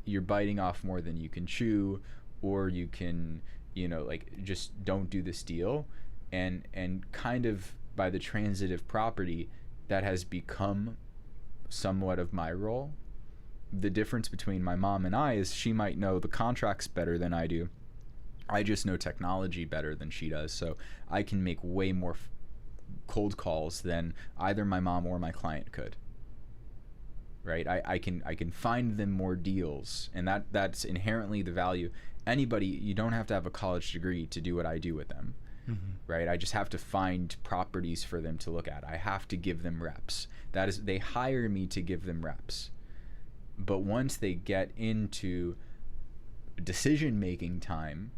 you're biting off more than you can chew, or you can, just don't do this deal. And kind of by the transitive property, that has become somewhat of my role. The difference between my mom and I is she might know the contracts better than I do. I just know technology better than she does, so I can make way more cold calls than either my mom or my client could. Right? I can find them more deals, and that's inherently the value. Anybody, you don't have to have a college degree to do what I do with them. Mm-hmm. Right? I just have to find properties for them to look at. I have to give them reps. That is, they hire me to give them reps. But once they get into decision-making time,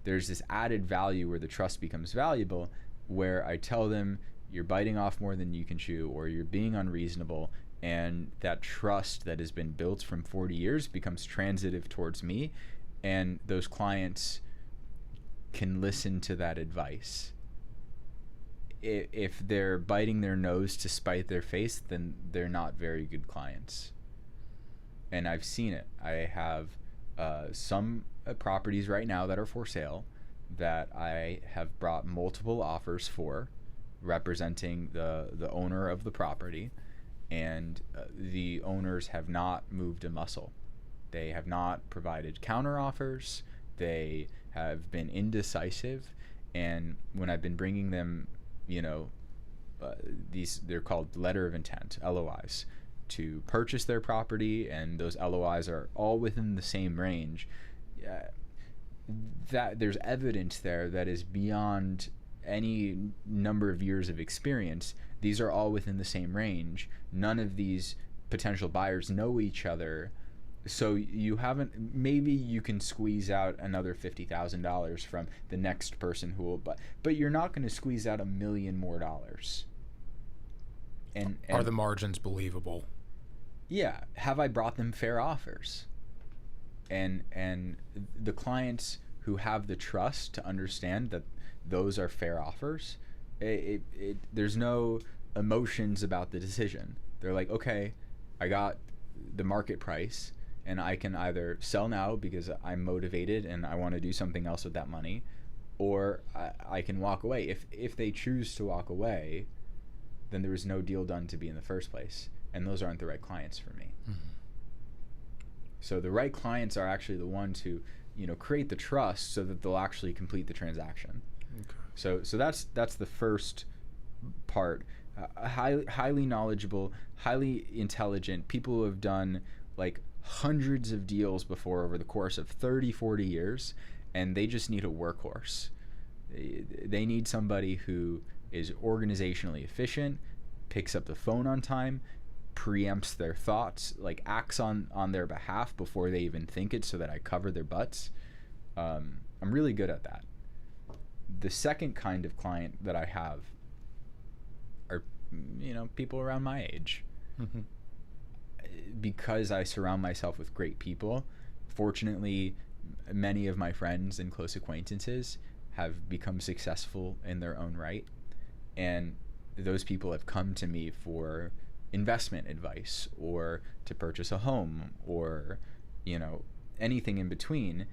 there's this added value where the trust becomes valuable, where I tell them, you're biting off more than you can chew, or you're being unreasonable, and that trust that has been built from 40 years becomes transitive towards me, and those clients can listen to that advice. If they're biting their nose to spite their face, then they're not very good clients. And I've seen it. I have some properties right now that are for sale that I have brought multiple offers for, representing the owner of the property, and the owners have not moved a muscle. They have not provided counter offers. They have been indecisive, and when I've been bringing them, they're called letter of intent, LOIs, to purchase their property, and those LOIs are all within the same range, that there's evidence there that is beyond any number of years of experience. these are all within the same range. None of these potential buyers know each other. So maybe you can squeeze out another $50,000 from the next person who will buy, but you're not going to squeeze out $1 million more. And are the margins believable? Yeah. Have I brought them fair offers? And the clients who have the trust to understand that those are fair offers, there's no emotions about the decision. They're like, okay, I got the market price, and I can either sell now because I'm motivated and I want to do something else with that money, or I can walk away. If they choose to walk away, then there was no deal done to be in the first place, and those aren't the right clients for me. Mm-hmm. So the right clients are actually the ones who, create the trust so that they'll actually complete the transaction. Okay. So that's the first part. Highly knowledgeable, highly intelligent people who have done like hundreds of deals before over the course of 30, 40 years, and they just need a workhorse. They need somebody who is organizationally efficient, picks up the phone on time, preempts their thoughts, like acts on their behalf before they even think it, so that I cover their butts. I'm really good at that. The second kind of client that I have are, people around my age. Mm-hmm. Because I surround myself with great people, fortunately, many of my friends and close acquaintances have become successful in their own right. And those people have come to me for investment advice, or to purchase a home, or, anything in between.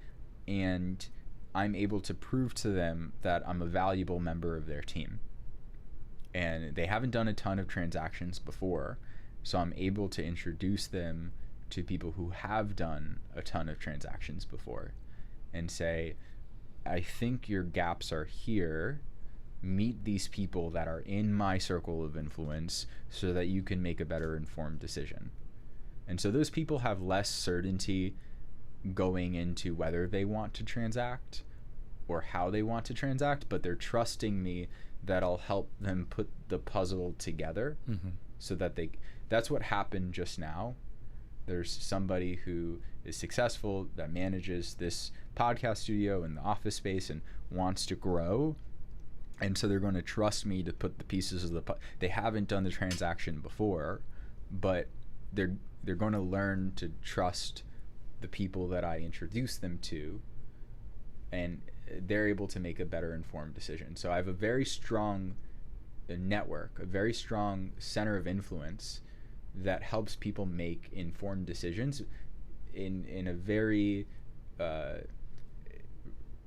And I'm able to prove to them that I'm a valuable member of their team. And they haven't done a ton of transactions before, so I'm able to introduce them to people who have done a ton of transactions before and say, I think your gaps are here. Meet these people that are in my circle of influence so that you can make a better informed decision. And so those people have less certainty going into whether they want to transact or how they want to transact, but they're trusting me that I'll help them put the puzzle together. Mm-hmm. So that that's what happened just now. There's somebody who is successful that manages this podcast studio and the office space and wants to grow. And so they're going to trust me to put the pieces of they haven't done the transaction before, but they're going to learn to trust the people that I introduce them to, and they're able to make a better informed decision. So I have a very strong network, a very strong center of influence that helps people make informed decisions in a very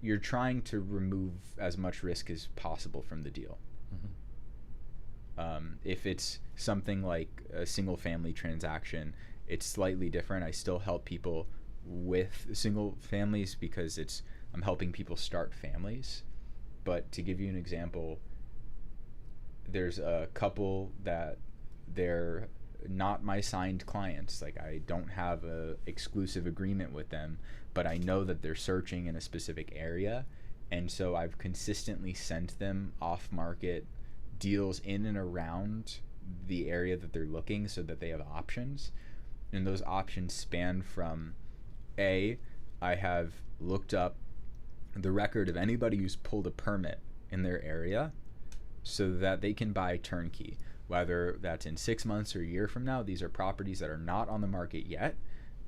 you're trying to remove as much risk as possible from the deal. Mm-hmm. If it's something like a single family transaction, it's slightly different. I still help people with single families because I'm helping people start families. But to give you an example, there's a couple that they're not my signed clients. Like, I don't have a exclusive agreement with them, but I know that they're searching in a specific area. And so I've consistently sent them off-market deals in and around the area that they're looking so that they have options. And those options span from I have looked up the record of anybody who's pulled a permit in their area so that they can buy turnkey, whether that's in 6 months or a year from now. These are properties that are not on the market yet,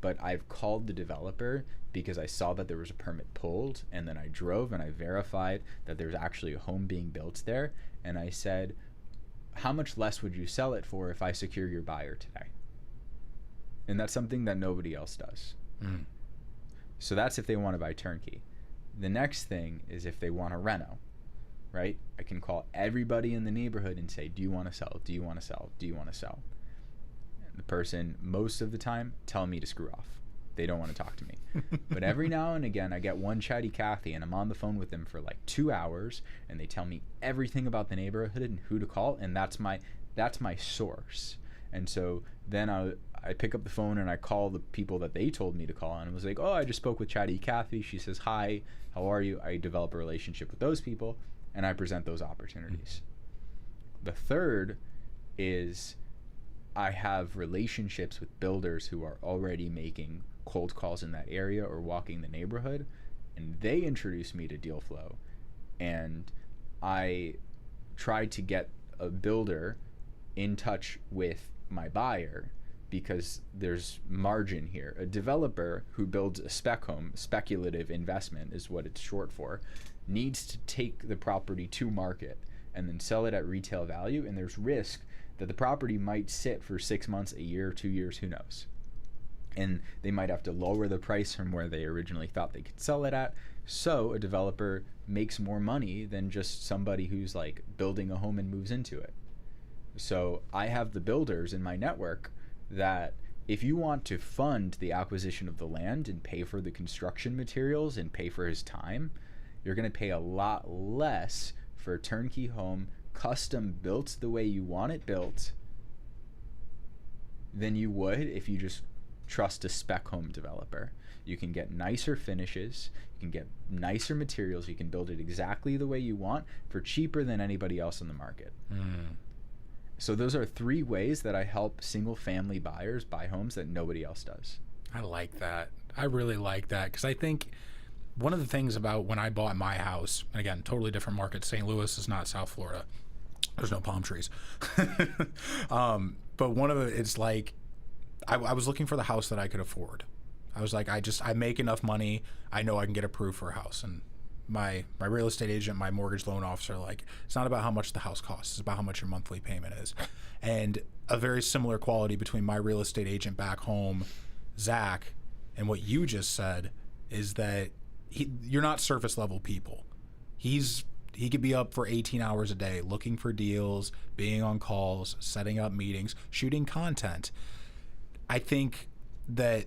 but I've called the developer because I saw that there was a permit pulled, and then I drove and I verified that there's actually a home being built there, and I said, how much less would you sell it for if I secure your buyer today? And that's something that nobody else does. Mm. So that's if they want to buy turnkey. The next thing is if they want a reno, right? I can call everybody in the neighborhood and say, do you want to sell? Do you want to sell? Do you want to sell? And the person, most of the time, tell me to screw off. They don't want to talk to me. But every now and again, I get one chatty Cathy, and I'm on the phone with them for like 2 hours, and they tell me everything about the neighborhood and who to call, and that's my source. And so then I pick up the phone and I call the people that they told me to call, and I was like, oh, I just spoke with chatty Cathy. She says, hi, how are you? I develop a relationship with those people, and I present those opportunities. The third is I have relationships with builders who are already making cold calls in that area or walking the neighborhood, and they introduce me to deal flow. And I tried to get a builder in touch with my buyer because there's margin here. A developer who builds a spec home, speculative investment is what it's short for, needs to take the property to market and then sell it at retail value, and there's risk that the property might sit for 6 months, a year, 2 years, who knows. And they might have to lower the price from where they originally thought they could sell it at. So a developer makes more money than just somebody who's like building a home and moves into it. So I have the builders in my network that if you want to fund the acquisition of the land and pay for the construction materials and pay for his time, you're going to pay a lot less for a turnkey home, custom built the way you want it built, than you would if you just trust a spec home developer. You can get nicer finishes, you can get nicer materials, you can build it exactly the way you want for cheaper than anybody else in the market. So those are 3 ways that I help single family buyers buy homes that nobody else does. I like that. I really like that, because I think one of the things about when I bought my house, and again, totally different market. St. Louis is not South Florida. There's no palm trees. But one of it, it's like, I was looking for the house that I could afford. I was like, I make enough money. I know I can get approved for a house. And my real estate agent, my mortgage loan officer, like, it's not about how much the house costs. It's about how much your monthly payment is. And a very similar quality between my real estate agent back home, Zach, and what you just said is that you're not surface level people. He could be up for 18 hours a day looking for deals, being on calls, setting up meetings, shooting content. I think that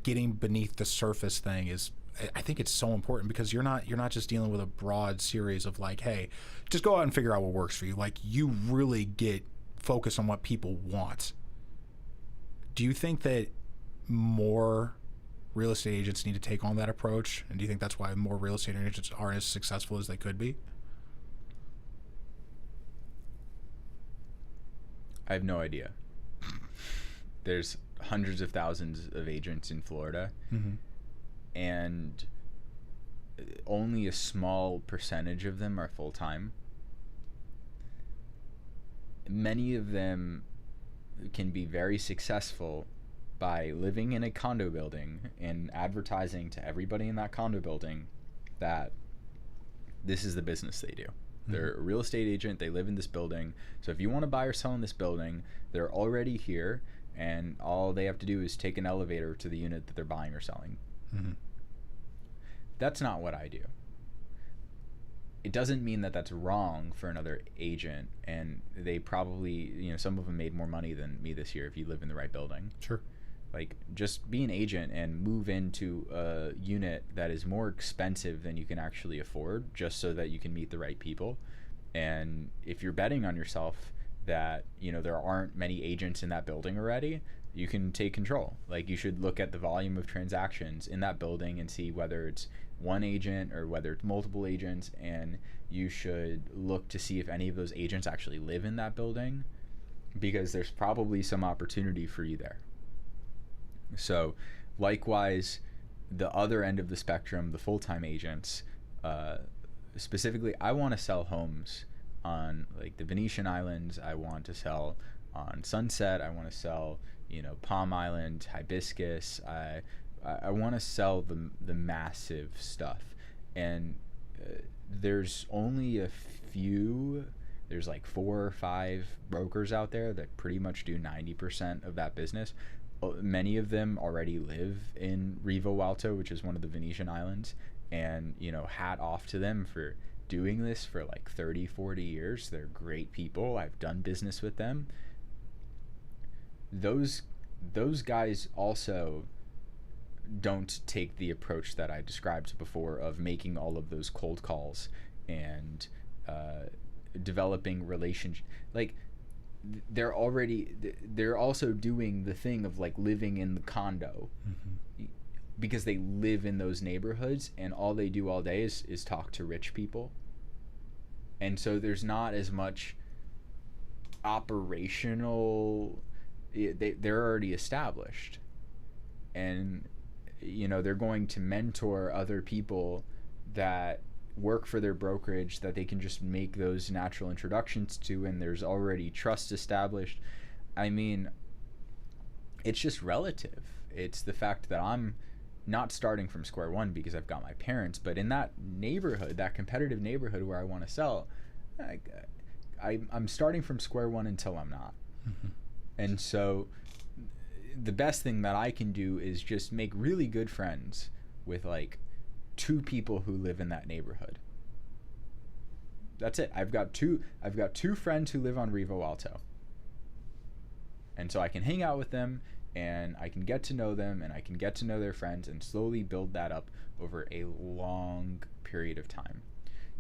getting beneath the surface thing is, I think it's so important, because you're not just dealing with a broad series of like, hey, just go out and figure out what works for you. Like, you really get focused on what people want. Do you think that more real estate agents need to take on that approach? And do you think that's why more real estate agents aren't as successful as they could be? I have no idea. There's hundreds of thousands of agents in Florida, and only a small percentage of them are full-time. Many of them can be very successful by living in a condo building and advertising to everybody in that condo building that this is the business they do. They're a real estate agent, they live in this building, so if you want to buy or sell in this building, they're already here, and all they have to do is take an elevator to the unit that they're buying or selling. That's not what I do. It doesn't mean that that's wrong for another agent, and they probably, some of them made more money than me this year if you live in the right building. Sure. Like, just be an agent and move into a unit that is more expensive than you can actually afford, just so that you can meet the right people. And if you're betting on yourself that, there aren't many agents in that building already, you can take control. Like, you should look at the volume of transactions in that building and see whether it's one agent or whether it's multiple agents, and you should look to see if any of those agents actually live in that building, because there's probably some opportunity for you there. So likewise, the other end of the spectrum, the full-time agents, specifically, I want to sell homes on like the Venetian Islands. I want to sell on Sunset. I want to sell, Palm Island, Hibiscus. I want to sell the massive stuff. And there's only a few, there's like 4 or 5 brokers out there that pretty much do 90% of that business. Many of them already live in Rivo Alto, which is one of the Venetian Islands, and hat off to them for doing this for like 30, 40 years. They're great people. I've done business with them. Those guys also don't take the approach that I described before of making all of those cold calls and developing relationships. Like, they're also doing the thing of like living in the condo, because they live in those neighborhoods, and all they do all day is talk to rich people. And so there's not as much operational, they're already established, and they're going to mentor other people that work for their brokerage that they can just make those natural introductions to, and there's already trust established. I mean, it's just relative. It's the fact that I'm not starting from square one because I've got my parents, but in that neighborhood, that competitive neighborhood where I want to sell, I'm starting from square one until I'm not. Mm-hmm. And so the best thing that I can do is just make really good friends with like 2 people who live in that neighborhood. That's it. I've got two friends who live on Rivo Alto. And so I can hang out with them, and I can get to know them, and I can get to know their friends, and slowly build that up over a long period of time.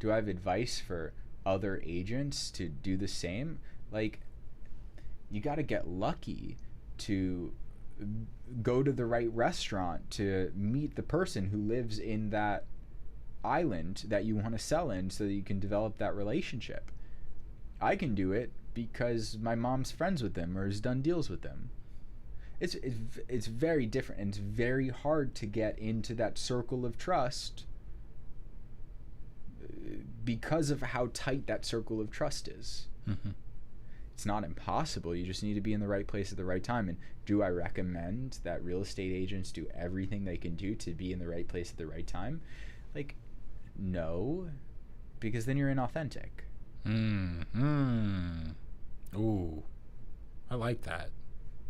Do I have advice for other agents to do the same? Like, you got to get lucky to go to the right restaurant, to meet the person who lives in that island that you want to sell in, so that you can develop that relationship. I can do it because my mom's friends with them or has done deals with them. It's very different, and it's very hard to get into that circle of trust because of how tight that circle of trust is. Mm-hmm. It's not impossible. You just need to be in the right place at the right time. And do I recommend that real estate agents do everything they can do to be in the right place at the right time? Like, no, because then you're inauthentic. Ooh, I like that.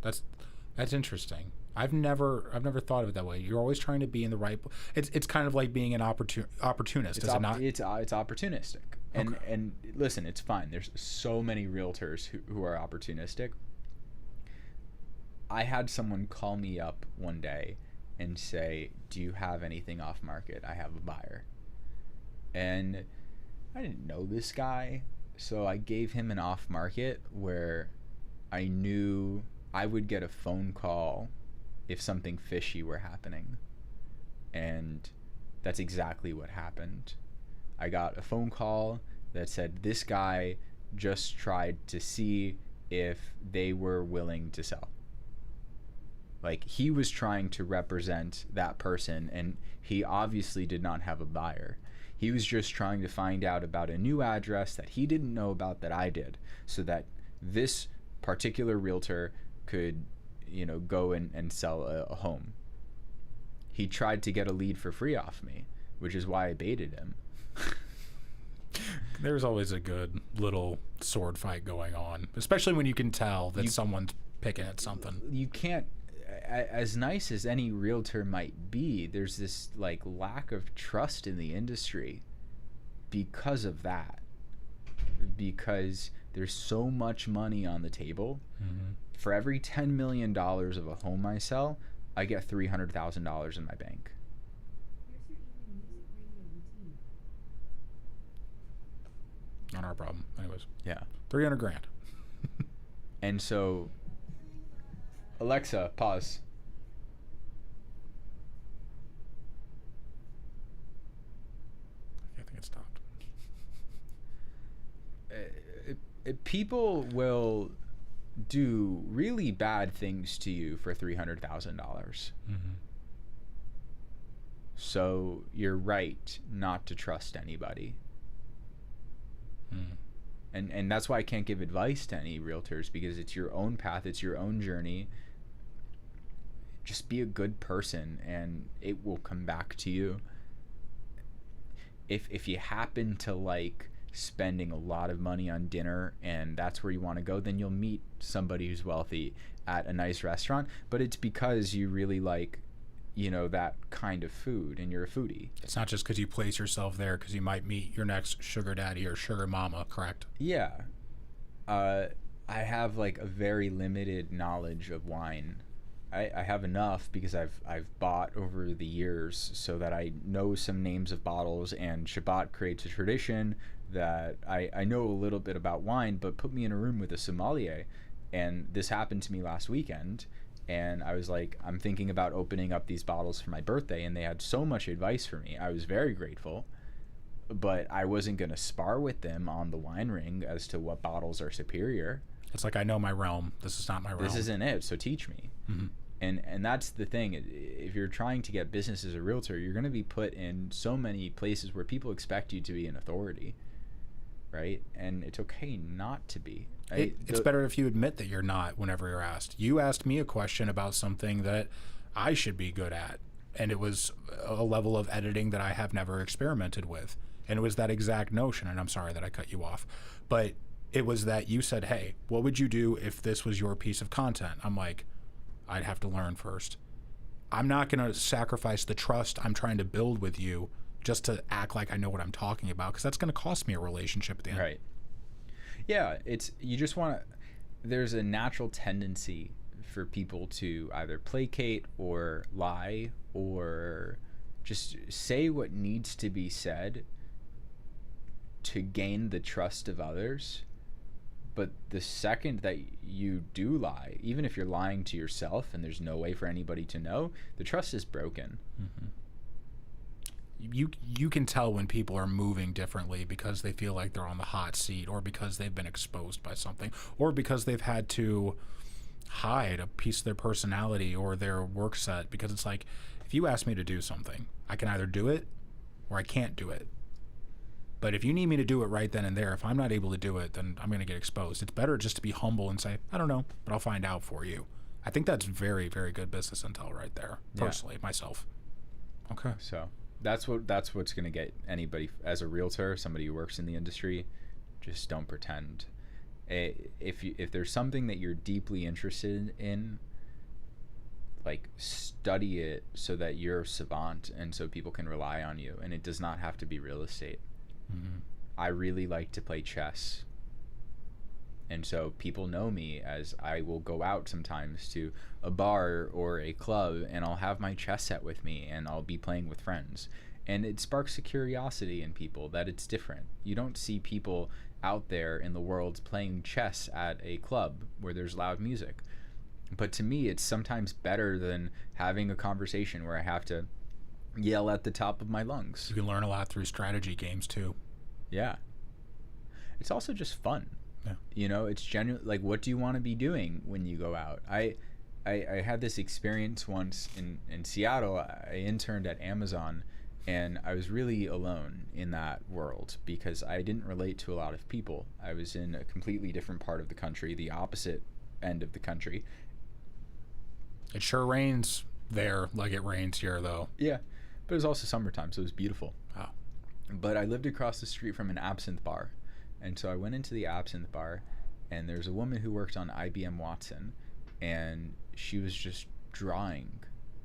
That's interesting. I've never thought of it that way. You're always trying to be in the right. It's kind of like being an opportunist, is it not? It's opportunistic. And listen, it's fine. There's so many realtors who are opportunistic. I had someone call me up one day and say, "Do you have anything off market? I have a buyer." And I didn't know this guy, so I gave him an off market where I knew I would get a phone call if something fishy were happening. And that's exactly what happened. I got a phone call that said this guy just tried to see if they were willing to sell. Like, he was trying to represent that person, and he obviously did not have a buyer. He was just trying to find out about a new address that he didn't know about that I did, so that this particular realtor could, go and sell a home. He tried to get a lead for free off me, which is why I baited him. There's always a good little sword fight going on, especially when you can tell that someone's picking at something. You can't, as nice as any realtor might be, there's this like lack of trust in the industry because of that. Because there's so much money on the table. Mm-hmm. For every $10 million of a home I sell, I get $300,000 in my bank. Not our problem. Anyways. Yeah. $300,000. And so, Alexa, pause. I think it stopped. People will do really bad things to you for $300,000. Mm-hmm. So you're right not to trust anybody. And that's why I can't give advice to any realtors, because it's your own path, it's your own journey. Just be a good person and it will come back to you. If you happen to like spending a lot of money on dinner and that's where you want to go, then you'll meet somebody who's wealthy at a nice restaurant, but it's because you really like, that kind of food and you're a foodie. It's not just because you place yourself there because you might meet your next sugar daddy or sugar mama, correct? Yeah. I have like a very limited knowledge of wine. I have enough because I've bought over the years so that I know some names of bottles, and Shabbat creates a tradition that I know a little bit about wine, but put me in a room with a sommelier, and this happened to me last weekend. And I was like, I'm thinking about opening up these bottles for my birthday, and they had so much advice for me. I was very grateful, but I wasn't going to spar with them on the wine ring as to what bottles are superior. It's like, I know my realm. This is not my realm. This isn't it, so teach me. Mm-hmm. And that's the thing. If you're trying to get business as a realtor, you're going to be put in so many places where people expect you to be an authority, right? And it's okay not to be. It's better if you admit that you're not whenever you're asked. You asked me a question about something that I should be good at, and it was a level of editing that I have never experimented with. And it was that exact notion, and I'm sorry that I cut you off, but it was that you said, hey, what would you do if this was your piece of content? I'm like, I'd have to learn first. I'm not going to sacrifice the trust I'm trying to build with you just to act like I know what I'm talking about, because that's going to cost me a relationship at the end. Right. Yeah, you just want to, there's a natural tendency for people to either placate or lie or just say what needs to be said to gain the trust of others. But the second that you do lie, even if you're lying to yourself and there's no way for anybody to know, the trust is broken. Mm-hmm. You can tell when people are moving differently because they feel like they're on the hot seat, or because they've been exposed by something, or because they've had to hide a piece of their personality or their work set. Because it's like, if you ask me to do something, I can either do it or I can't do it. But if you need me to do it right then and there, if I'm not able to do it, then I'm going to get exposed. It's better just to be humble and say, I don't know, but I'll find out for you. I think that's very, very good business intel right there, personally, myself. Okay. So that's what's going to get anybody as a realtor, somebody who works in the industry. Just don't pretend. If there's something that you're deeply interested in, like, study it so that you're a savant and so people can rely on you. And it does not have to be real estate. Mm-hmm. I really like to play chess, and so people know me as I will go out sometimes to a bar or a club, and I'll have my chess set with me and I'll be playing with friends, and it sparks a curiosity in people that it's different. You don't see people out there in the world playing chess at a club where there's loud music, but to me it's sometimes better than having a conversation where I have to yell at the top of my lungs. You can learn a lot through strategy games too. Yeah. It's also just fun. Yeah. You know, it's genuine. Like, what do you want to be doing when you go out? I had this experience once in Seattle. I interned at Amazon, and I was really alone in that world because I didn't relate to a lot of people. I was in a completely different part of the country, the opposite end of the country. It sure rains there like it rains here, though. Yeah. But it was also summertime, so it was beautiful. Wow. But I lived across the street from an absinthe bar. And so I went into the absinthe bar, and there's a woman who worked on IBM Watson, and she was just drawing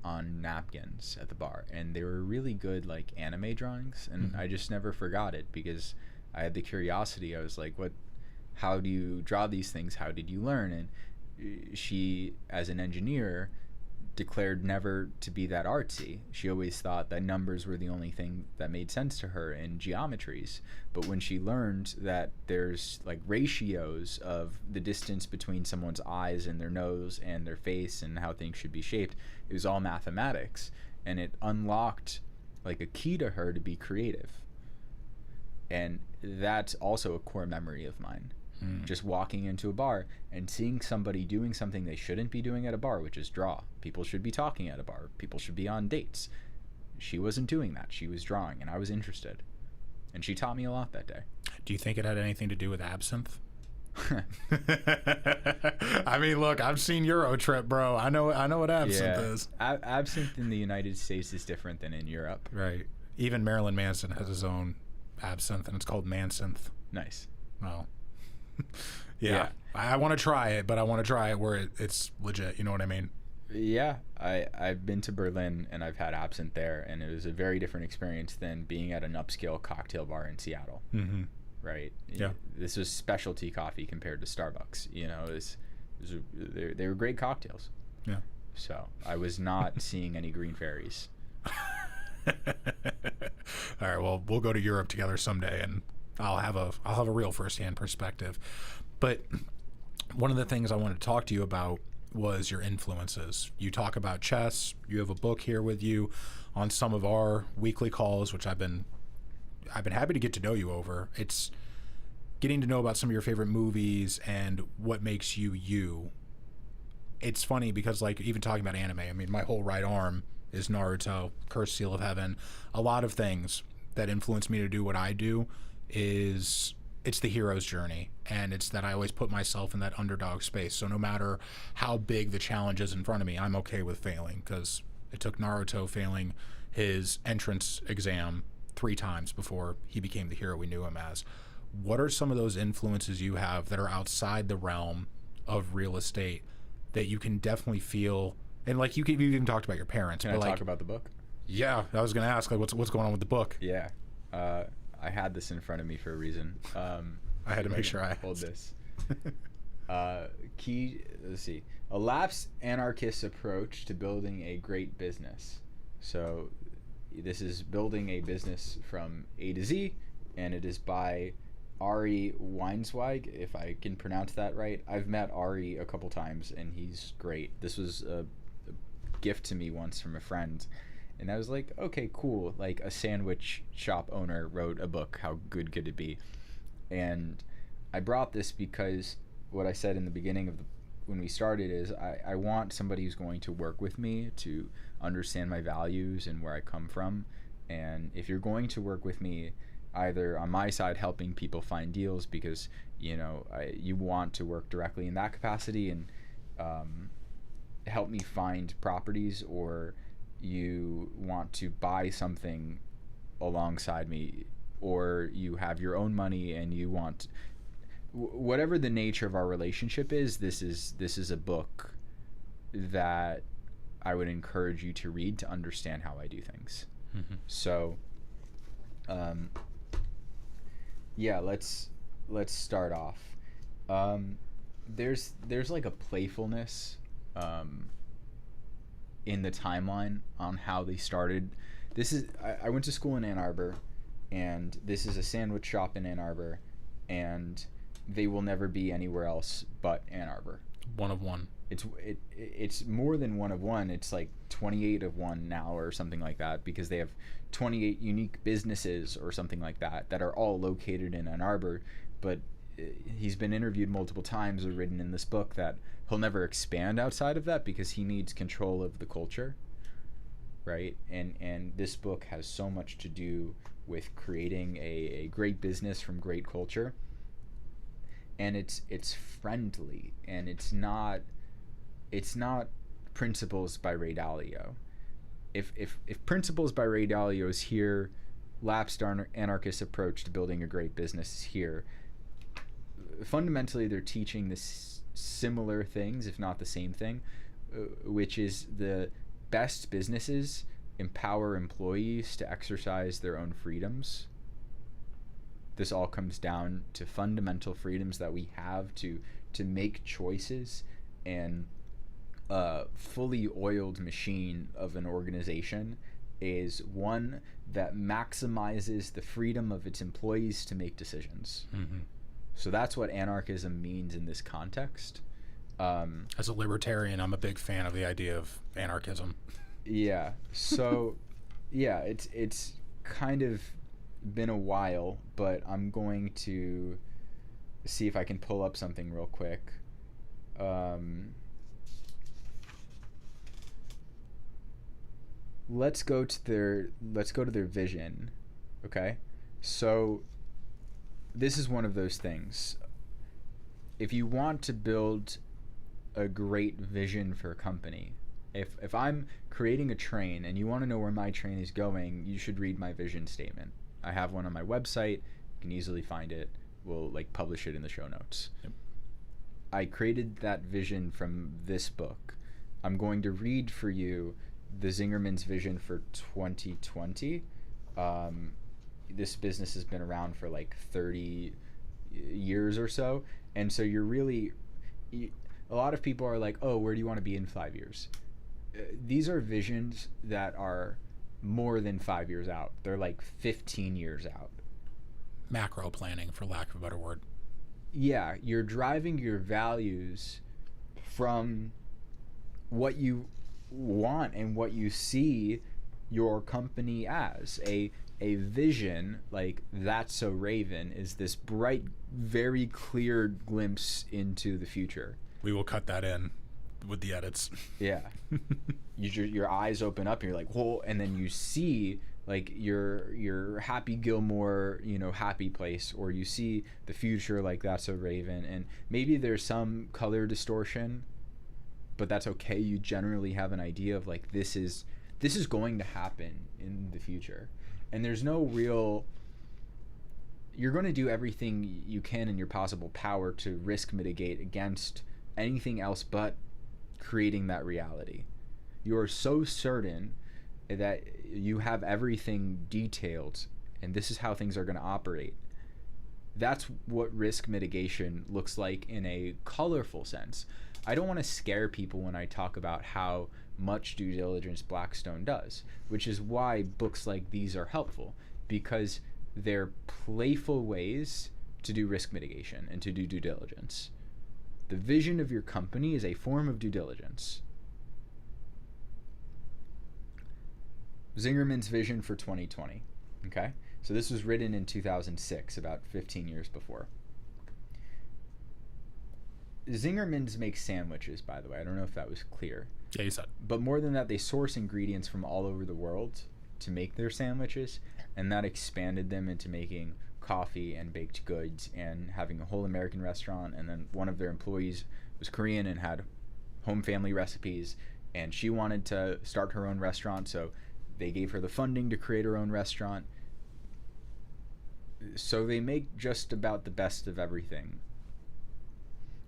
on napkins at the bar. And they were really good, like, anime drawings. And I just never forgot it because I had the curiosity. I was like, how do you draw these things? How did you learn? And she, as an engineer, declared never to be that artsy. She always thought that numbers were the only thing that made sense to her in geometries. But when she learned that there's like ratios of the distance between someone's eyes and their nose and their face and how things should be shaped, it was all mathematics, and it unlocked like a key to her to be creative. And that's also a core memory of mine. Just walking into a bar and seeing somebody doing something they shouldn't be doing at a bar, which is draw. People should be talking at a bar. People should be on dates. She wasn't doing that. She was drawing, and I was interested. And she taught me a lot that day. Do you think it had anything to do with absinthe? I mean, look, I've seen Eurotrip, bro. I know what absinthe is. Absinthe in the United States is different than in Europe. Right. Even Marilyn Manson has his own absinthe, and it's called Mansynth. Nice. Well, yeah. I want to try it, but I want to try it where it's legit. You know what I mean? Yeah. I've been to Berlin, and I've had absinthe there, and it was a very different experience than being at an upscale cocktail bar in Seattle. Mm-hmm. Right? Yeah. This was specialty coffee compared to Starbucks. You know, they were great cocktails. Yeah. So I was not seeing any green fairies. All right. Well, we'll go to Europe together someday, and I'll have a real firsthand perspective. But one of the things I wanted to talk to you about was your influences. You talk about chess. You have a book here with you. On some of our weekly calls, which I've been happy to get to know you over. It's getting to know about some of your favorite movies and what makes you you. It's funny because, like, even talking about anime, I mean, my whole right arm is Naruto, Cursed Seal of Heaven. A lot of things that influence me to do what I do is it's the hero's journey, and it's that I always put myself in that underdog space. So no matter how big the challenge is in front of me, I'm okay with failing, because it took Naruto failing his entrance exam 3 times before he became the hero we knew him as. What are some of those influences you have that are outside the realm of real estate that you can definitely feel? And like you even talked about your parents. Can I but talk about the book? Yeah, I was going to ask, like, what's going on with the book? Yeah. I had this in front of me for a reason. I had to make sure I hold this. Let's see. A lapsed anarchist approach to building a great business. So this is building a business from A to Z, and it is by Ari Weinzweig, if I can pronounce that right. I've met Ari a couple times, and he's great. This was a gift to me once from a friend. And I was like, okay, cool. Like, a sandwich shop owner wrote a book. How good could it be? And I brought this because what I said in the beginning of when we started is I want somebody who's going to work with me to understand my values and where I come from. And if you're going to work with me, either on my side helping people find deals because, you know, you want to work directly in that capacity and help me find properties, or you want to buy something alongside me, or you have your own money and you want whatever the nature of our relationship is, this is a book that I would encourage you to read to understand how I do things. Mm-hmm. So yeah, let's start off. There's like a playfulness in the timeline on how they started. This is I went to school in Ann Arbor, and this is a sandwich shop in Ann Arbor, and they will never be anywhere else but Ann Arbor. One of one. It's more than one of one. It's like 28 of one now or something like that, because they have 28 unique businesses or something like that are all located in Ann Arbor. But he's been interviewed multiple times or written in this book that he'll never expand outside of that because he needs control of the culture, right? And this book has so much to do with creating a great business from great culture. And it's friendly, and it's not Principles by Ray Dalio. If Principles by Ray Dalio is here, lapsed anarchist approach to building a great business is here. Fundamentally, they're teaching this similar things, if not the same thing, which is the best businesses empower employees to exercise their own freedoms. This all comes down to fundamental freedoms that we have to make choices, and a fully oiled machine of an organization is one that maximizes the freedom of its employees to make decisions. Mm-hmm. So that's what anarchism means in this context. As a libertarian, I'm a big fan of the idea of anarchism. Yeah. So, yeah, it's kind of been a while, but I'm going to see if I can pull up something real quick. Let's go to their vision. Okay? So this is one of those things. If you want to build a great vision for a company, if I'm creating a train and you want to know where my train is going, you should read my vision statement. I have one on my website. You can easily find it. We'll publish it in the show notes. Yep. I created that vision from this book. I'm going to read for you the Zingerman's vision for 2020. This business has been around for 30 years or so, and so a lot of people are like, oh, where do you want to be in 5 years? These are visions that are more than 5 years out. They're 15 years out. Macro planning, for lack of a better word. Yeah, you're driving your values from what you want and what you see your company as, a A vision, like That's So Raven, is this bright, very clear glimpse into the future. We will cut that in with the edits. Yeah. Your eyes open up and you're like, whoa, and then you see like your Happy Gilmore, happy place, or you see the future like That's So Raven, and maybe there's some color distortion, but that's okay. You generally have an idea of like this is going to happen in the future. And there's no real, you're going to do everything you can in your possible power to risk mitigate against anything else but creating that reality. You are so certain that you have everything detailed and this is how things are going to operate. That's what risk mitigation looks like in a colorful sense. I don't want to scare people when I talk about how much due diligence Blackstone does, which is why books like these are helpful, because they're playful ways to do risk mitigation and to do due diligence. The vision of your company is a form of due diligence. Zingerman's vision for 2020. Okay? So this was written in 2006, about 15 years before. Zingerman's makes sandwiches, by the way. I don't know if that was clear. Yeah, you said. But more than that, they source ingredients from all over the world to make their sandwiches, and that expanded them into making coffee and baked goods and having a whole American restaurant. And then one of their employees was Korean and had home family recipes, and she wanted to start her own restaurant, so they gave her the funding to create her own restaurant. So they make just about the best of everything.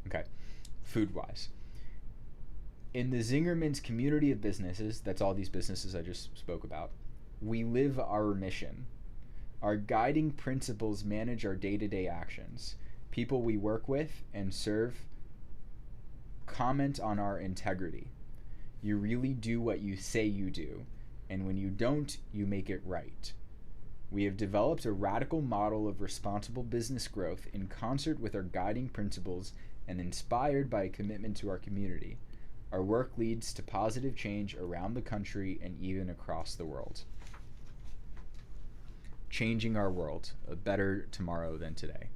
Okay, food-wise. In the Zingerman's community of businesses, that's all these businesses I just spoke about, we live our mission. Our guiding principles manage our day-to-day actions. People we work with and serve comment on our integrity. You really do what you say you do, and when you don't, you make it right. We have developed a radical model of responsible business growth in concert with our guiding principles and inspired by a commitment to our community. Our work leads to positive change around the country and even across the world. Changing our world, a better tomorrow than today.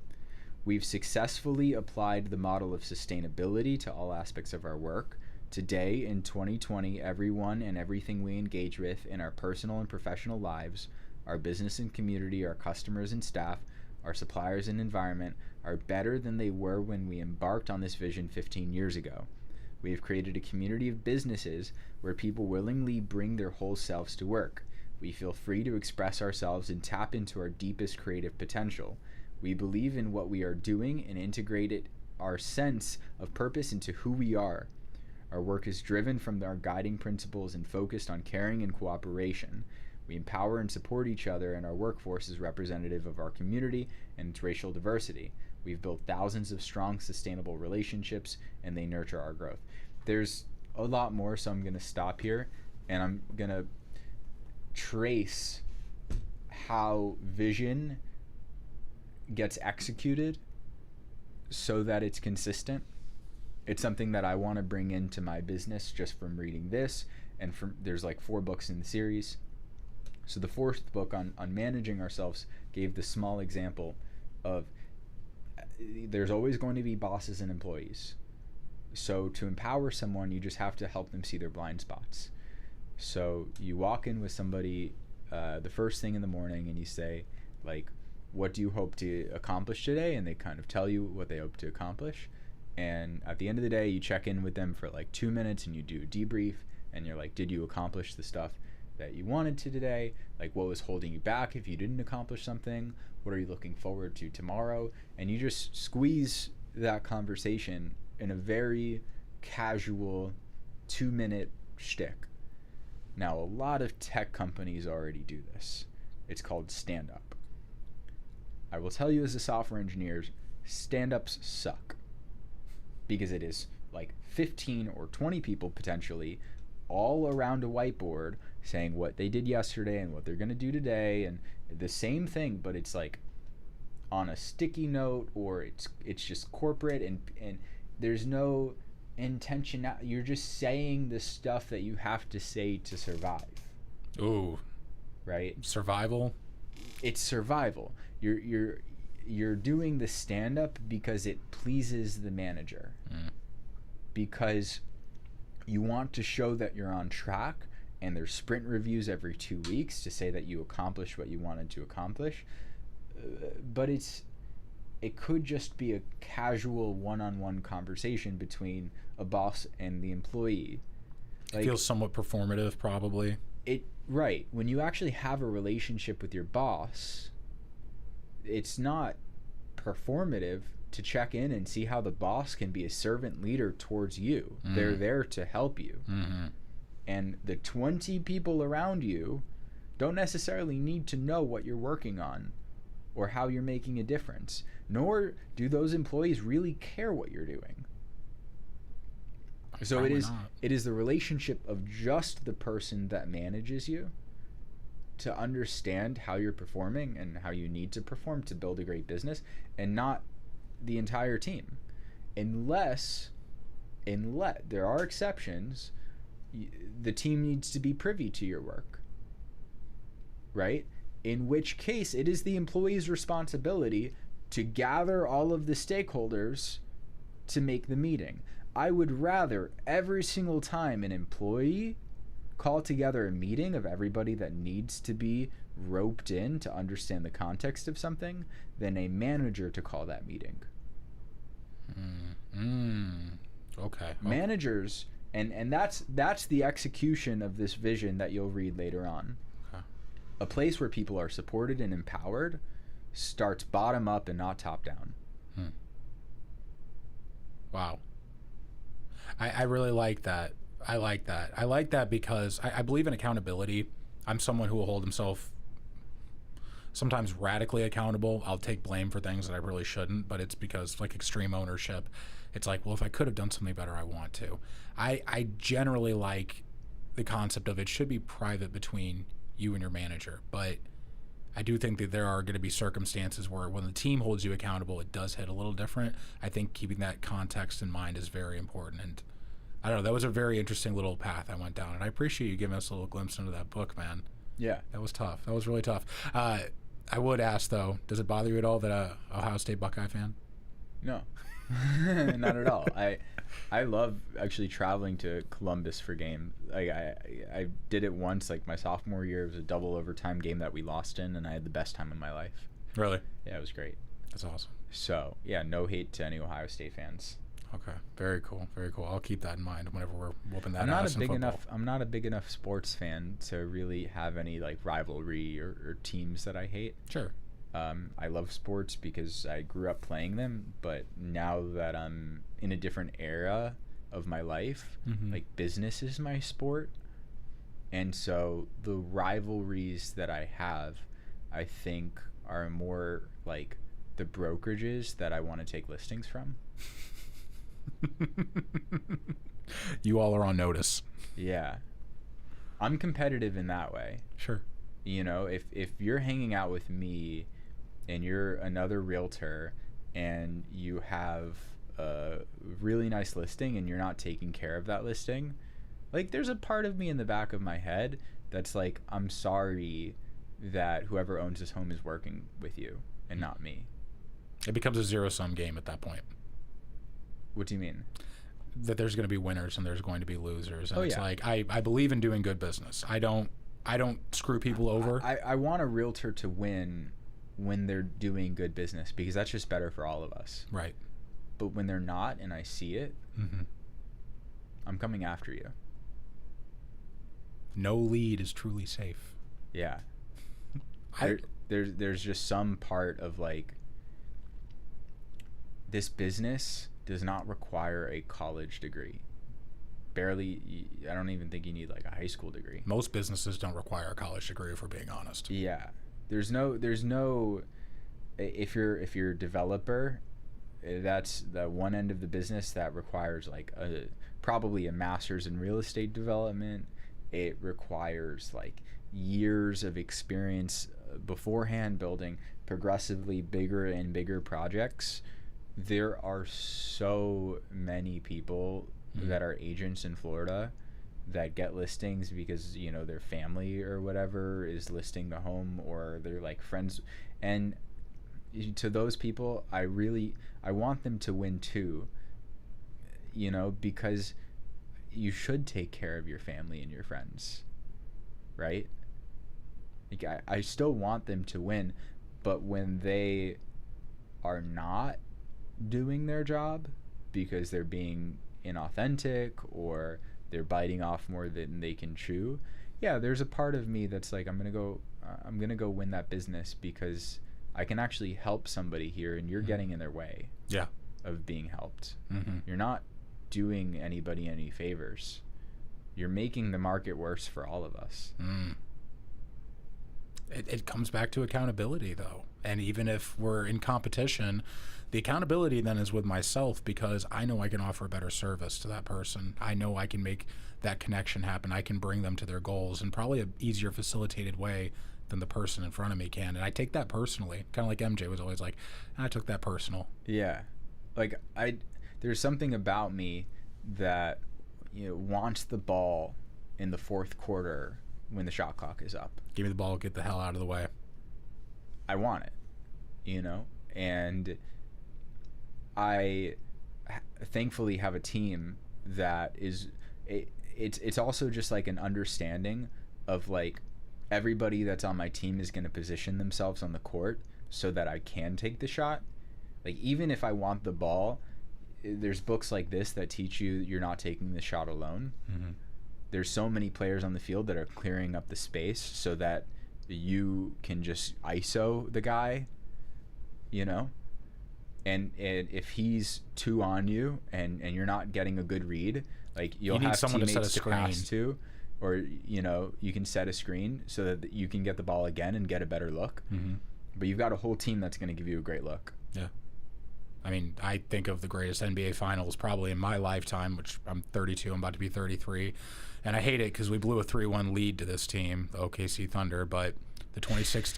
We've successfully applied the model of sustainability to all aspects of our work. Today, in 2020, everyone and everything we engage with in our personal and professional lives, our business and community, our customers and staff, our suppliers and environment, are better than they were when we embarked on this vision 15 years ago. We have created a community of businesses where people willingly bring their whole selves to work. We feel free to express ourselves and tap into our deepest creative potential. We believe in what we are doing and integrated our sense of purpose into who we are. Our work is driven from our guiding principles and focused on caring and cooperation. We empower and support each other, and our workforce is representative of our community and its racial diversity. We've built thousands of strong, sustainable relationships, and they nurture our growth. There's a lot more, so I'm going to stop here, and I'm going to trace how vision gets executed so that it's consistent. It's something that I want to bring into my business just from reading this, and there's like 4 books in the series. So the 4th book on managing ourselves gave the small example of there's always going to be bosses and employees. So to empower someone, you just have to help them see their blind spots. So you walk in with somebody the first thing in the morning and you say, like, what do you hope to accomplish today? And they kind of tell you what they hope to accomplish. And at the end of the day, you check in with them for like 2 minutes and you do a debrief and you're like, did you accomplish the stuff that you wanted to today? Like, what was holding you back if you didn't accomplish something? What are you looking forward to tomorrow? And you just squeeze that conversation in a very casual 2-minute shtick. Now, a lot of tech companies already do this. It's called stand-up. I will tell you as a software engineer, stand-ups suck. Because it is like 15 or 20 people potentially all around a whiteboard saying what they did yesterday and what they're going to do today, and the same thing, but it's like on a sticky note, or it's just corporate, and there's no intention. You're just saying the stuff that you have to say to survive. Ooh. Right? Survival. it's survival. You're doing the stand up because it pleases the manager. Because you want to show that you're on track, and there's sprint reviews every 2 weeks to say that you accomplished what you wanted to accomplish. But it could just be a casual one-on-one conversation between a boss and the employee. Like, it feels somewhat performative, probably. Right. When you actually have a relationship with your boss, it's not performative to check in and see how the boss can be a servant leader towards you. They're there to help you. And the 20 people around you don't necessarily need to know what you're working on or how you're making a difference, nor do those employees really care what you're doing. So it is the relationship of just the person that manages you to understand how you're performing and how you need to perform to build a great business, and not the entire team. Unless there are exceptions, the team needs to be privy to your work, right? In which case it is the employee's responsibility to gather all of the stakeholders to make the meeting. I would rather every single time an employee call together a meeting of everybody that needs to be roped in to understand the context of something than a manager to call that meeting. Okay. Managers, and that's the execution of this vision that you'll read later on. Okay. A place where people are supported and empowered starts bottom up and not top down. Wow. I really like that. I like that because I believe in accountability. I'm someone who will hold himself sometimes radically accountable. I'll take blame for things that I really shouldn't, but it's because, like, extreme ownership. It's like, well, if I could have done something better, I want to. I generally like the concept of it should be private between you and your manager, but I do think that there are going to be circumstances where when the team holds you accountable, it does hit a little different. I think keeping that context in mind is very important. And I don't know, that was a very interesting little path I went down. And I appreciate you giving us a little glimpse into that book, man. Yeah. That was tough. That was really tough. I would ask, though, does it bother you at all that a Ohio State Buckeye fan? No. Not at all. I love actually traveling to Columbus for game. Like I did it once, like my sophomore year. It was a double overtime game that we lost in, and I had the best time of my life. Really? Yeah, it was great. That's awesome. So yeah, no hate to any Ohio State fans. Okay, very cool, very cool. I'll keep that in mind whenever we're whooping that I'm ass in football. I'm not a big enough sports fan to really have any like rivalry or teams that I hate. Sure. I love sports because I grew up playing them, but now that I'm in a different era of my life, like business is my sport, and so the rivalries that I have, I think, are more like the brokerages that I want to take listings from. You all are on notice. Yeah, I'm competitive in that way. Sure. You know, if you're hanging out with me and you're another realtor and you have a really nice listing and you're not taking care of that listing, like, there's a part of me in the back of my head that's like, I'm sorry that whoever owns this home is working with you and not me. It becomes a zero-sum game at that point. What do you mean? That there's going to be winners and there's going to be losers. And it's yeah. like, I believe in doing good business. I don't screw people over. I want a realtor to win when they're doing good business, because that's just better for all of us. Right. But when they're not and I see it, I'm coming after you. No lead is truly safe. Yeah. There's just some part of like, this business does not require a college degree. Barely. I don't even think you need like a high school degree. Most businesses don't require a college degree, if we're being honest. Yeah. There's no if you're a developer, that's the one end of the business that requires like probably a master's in real estate development. It requires like years of experience beforehand building progressively bigger and bigger projects. There are so many people that are agents in Florida that get listings because, you know, their family or whatever is listing the home, or they're like friends. And to those people, I want them to win too, you know, because you should take care of your family and your friends, right? Like, I still want them to win, but when they are not doing their job because they're being inauthentic or they're biting off more than they can chew, yeah, there's a part of me that's like, I'm gonna go win that business because I can actually help somebody here, and you're getting in their way of being helped. You're not doing anybody any favors. You're making the market worse for all of us. It comes back to accountability, though. And even if we're in competition, the accountability then is with myself, because I know I can offer a better service to that person. I know I can make that connection happen. I can bring them to their goals in probably an easier facilitated way than the person in front of me can. And I take that personally, kind of like MJ was always like, I took that personal. Yeah. Like, there's something about me that, you know, wants the ball in the fourth quarter when the shot clock is up. Give me the ball, get the hell out of the way. I want it, you know? And I thankfully have a team that is, it's also just like an understanding of like, everybody that's on my team is going to position themselves on the court so that I can take the shot. Like, even if I want the ball, there's books like this that teach you you're not taking the shot alone. There's so many players on the field that are clearing up the space so that you can just ISO the guy, you know? And if he's two on you and you're not getting a good read, like, you'll have someone to set a screen to pass to, or, you know, you can set a screen so that you can get the ball again and get a better look. But you've got a whole team that's going to give you a great look. Yeah. I mean, I think of the greatest NBA finals probably in my lifetime, which I'm 32, I'm about to be 33. And I hate it because we blew a 3-1 lead to this team, the OKC Thunder, but the 26th,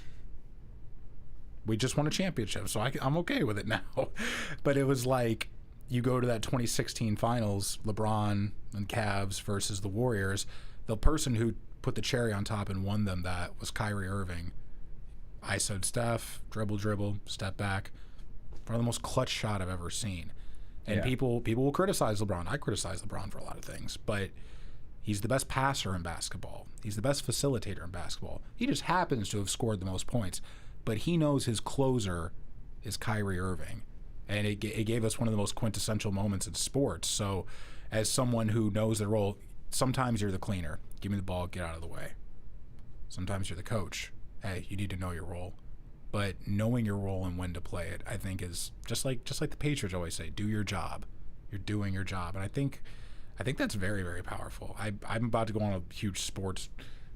we just won a championship, so I'm okay with it now. But it was like, you go to that 2016 finals, LeBron and Cavs versus the Warriors. The person who put the cherry on top and won them that was Kyrie Irving. ISO'd Steph, dribble, step back. Probably the most clutch shot I've ever seen. And people will criticize LeBron. I criticize LeBron for a lot of things, but he's the best passer in basketball. He's the best facilitator in basketball. He just happens to have scored the most points, but he knows his closer is Kyrie Irving. And it gave us one of the most quintessential moments in sports. So as someone who knows their role, sometimes you're the cleaner. Give me the ball, get out of the way. Sometimes you're the coach. Hey, you need to know your role. But knowing your role and when to play it, I think, is just like the Patriots always say, do your job. You're doing your job. And I think that's very, very powerful. I'm about to go on a huge sports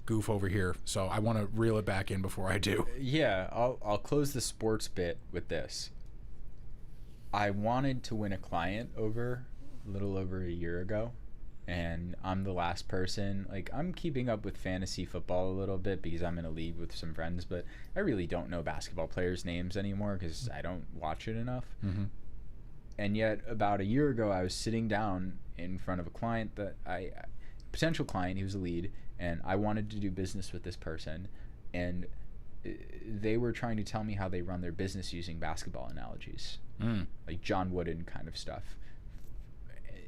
goof over here, so I want to reel it back in before I do. Yeah, I'll close the sports bit with this. I wanted to win a client over a little over a year ago, and I'm the last person. Like, I'm keeping up with fantasy football a little bit because I'm in a league with some friends, but I really don't know basketball players' names anymore because I don't watch it enough. And yet, about a year ago, I was sitting down in front of a client potential client. He was a lead, and I wanted to do business with this person, and they were trying to tell me how they run their business using basketball analogies, like John Wooden kind of stuff.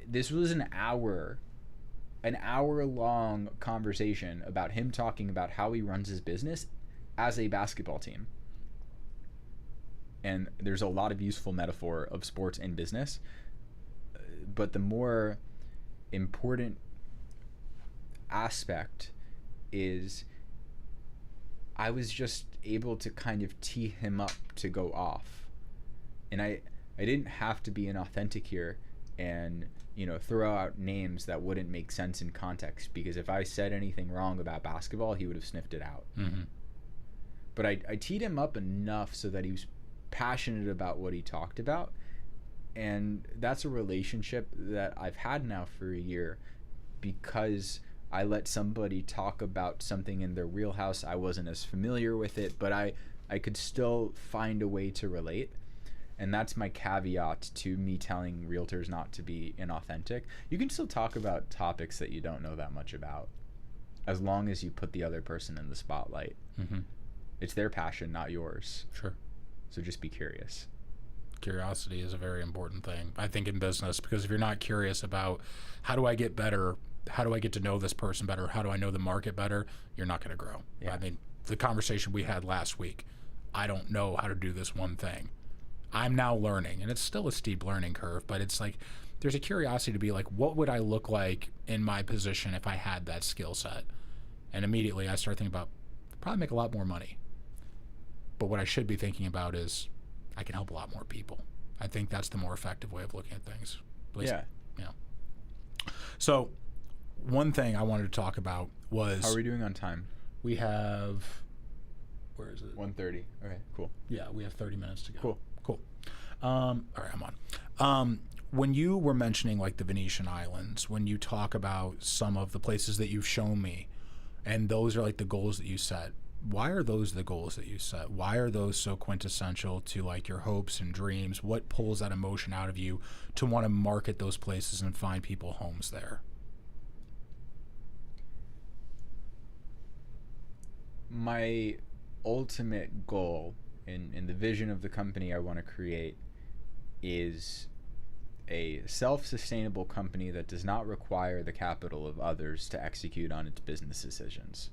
This was an hour-long conversation about him talking about how he runs his business as a basketball team. And there's a lot of useful metaphor of sports and business, but the more important aspect is I was just able to kind of tee him up to go off. And I didn't have to be inauthentic here and, you know, throw out names that wouldn't make sense in context, because if I said anything wrong about basketball, he would have sniffed it out. But I teed him up enough so that he was passionate about what he talked about, and that's a relationship that I've had now for a year because I let somebody talk about something in their wheelhouse. I wasn't as familiar with it, but I could still find a way to relate. And that's my caveat to me telling realtors not to be inauthentic. You can still talk about topics that you don't know that much about, as long as you put the other person in the spotlight. Mm-hmm. It's their passion, not yours. Sure. So just be curious. Curiosity is a very important thing, I think, in business, because if you're not curious about how do I get better, how do I get to know this person better, how do I know the market better, you're not going to grow. Yeah. I mean, the conversation we had last week, I don't know how to do this one thing. I'm now learning, and it's still a steep learning curve, but it's like there's a curiosity to be like, what would I look like in my position if I had that skill set? And immediately I start thinking about, probably make a lot more money. But what I should be thinking about is I can help a lot more people. I think that's the more effective way of looking at things. At least, Yeah. So one thing I wanted to talk about was... How are we doing on time? We have... Where is it? 1:30. Okay, cool. Yeah, we have 30 minutes to go. Cool. All right, I'm on. When you were mentioning like the Venetian Islands, when you talk about some of the places that you've shown me, and those are like the goals that you set, why are those the goals that you set? Why are those so quintessential to like your hopes and dreams? What pulls that emotion out of you to want to market those places and find people homes there? My ultimate goal in the vision of the company I want to create is a self-sustainable company that does not require the capital of others to execute on its business decisions.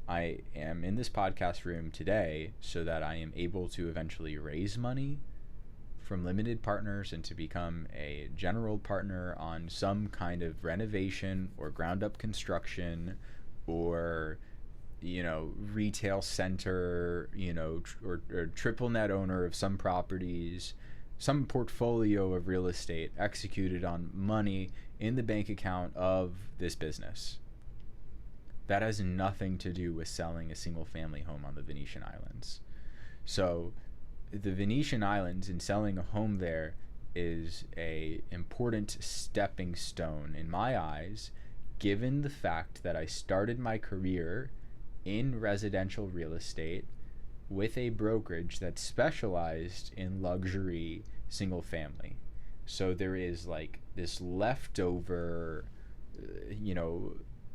I am in this podcast room today so that I am able to eventually raise money from limited partners and to become a general partner on some kind of renovation or ground up construction or retail center, or triple net owner of some properties, some portfolio of real estate executed on money in the bank account of this business. That has nothing to do with selling a single family home on the Venetian Islands. So the Venetian Islands and selling a home there is a important stepping stone in my eyes, given the fact that I started my career in residential real estate with a brokerage that specialized in luxury single family. So there is like this leftover,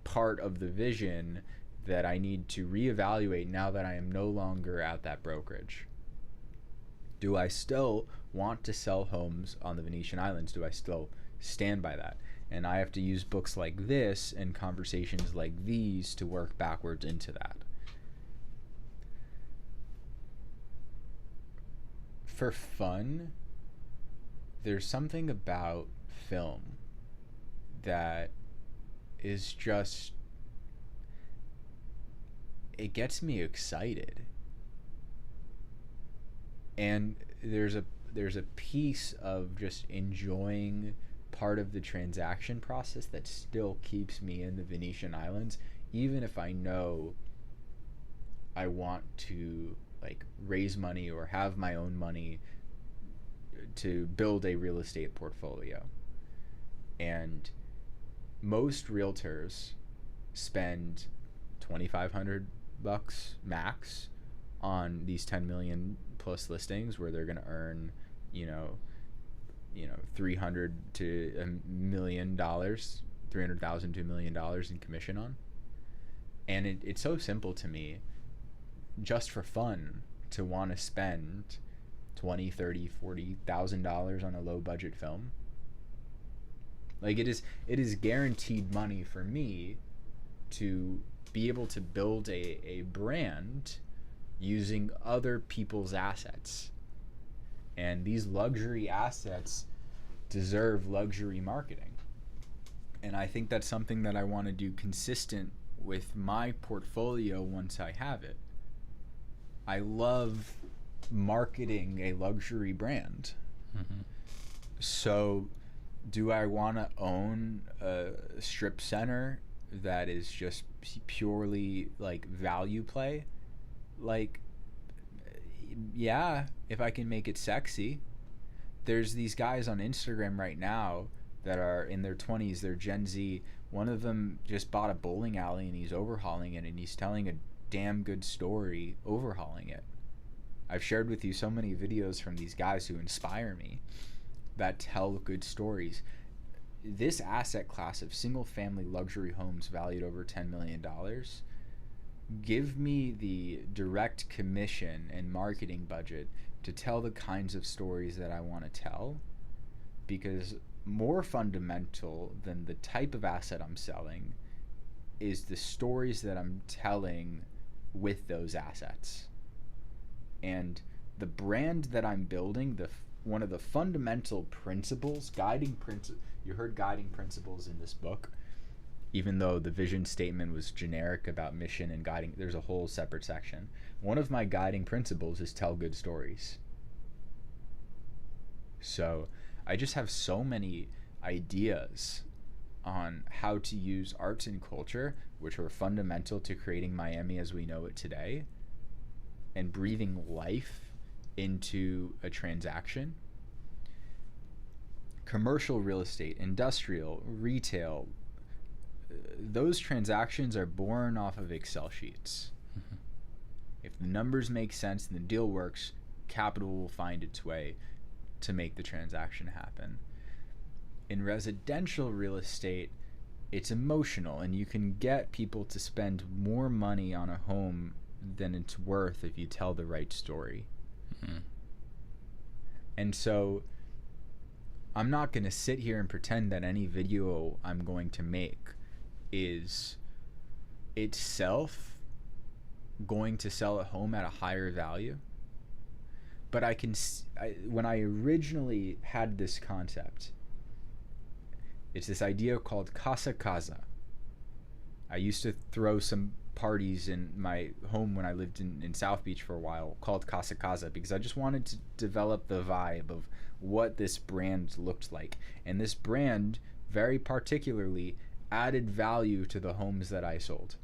part of the vision that I need to reevaluate now that I am no longer at that brokerage. Do I still want to sell homes on the Venetian Islands? Do I still stand by that? And I have to use books like this and conversations like these to work backwards into that. For fun, there's something about film that is just, it gets me excited. And there's a piece of just enjoying part of the transaction process that still keeps me in the Venetian Islands, even if I know I want to like raise money or have my own money to build a real estate portfolio. And most realtors spend $2,500 max on these 10 million plus listings where they're going to earn, $300,000 to $1 million, $300,000 to $1 million in commission on. And it's so simple to me, just for fun, to want to spend $20,000, $30,000, $40,000 on a low budget film. Like it is guaranteed money for me to be able to build a brand using other people's assets. And these luxury assets deserve luxury marketing. And I think that's something that I want to do consistent with my portfolio once I have it. I love marketing a luxury brand. Mm-hmm. So do I want to own a strip center that is just purely like value play? Like, yeah, if I can make it sexy. There's these guys on Instagram right now that are in their 20s, they're Gen Z. One of them just bought a bowling alley and he's overhauling it, and he's telling a damn good story overhauling it. I've shared with you so many videos from these guys who inspire me that tell good stories. This asset class of single family luxury homes valued over $10 million, give me the direct commission and marketing budget to tell the kinds of stories that I want to tell, because more fundamental than the type of asset I'm selling is the stories that I'm telling with those assets. And the brand that I'm building, one of the fundamental principles, you heard guiding principles in this book, even though the vision statement was generic about mission and guiding, there's a whole separate section. One of my guiding principles is tell good stories. So I just have so many ideas on how to use arts and culture, which were fundamental to creating Miami as we know it today, and breathing life into a transaction. Commercial real estate, industrial, retail, those transactions are born off of Excel sheets. Mm-hmm. If the numbers make sense and the deal works, capital will find its way to make the transaction happen. In residential real estate, it's emotional, and you can get people to spend more money on a home than it's worth if you tell the right story. Mm-hmm. And so I'm not going to sit here and pretend that any video I'm going to make is itself going to sell a home at a higher value. But when I originally had this concept, it's this idea called Casa Caza. I used to throw some parties in my home when I lived in South Beach for a while called Casa Caza, because I just wanted to develop the vibe of what this brand looked like. And this brand very particularly added value to the homes that I sold,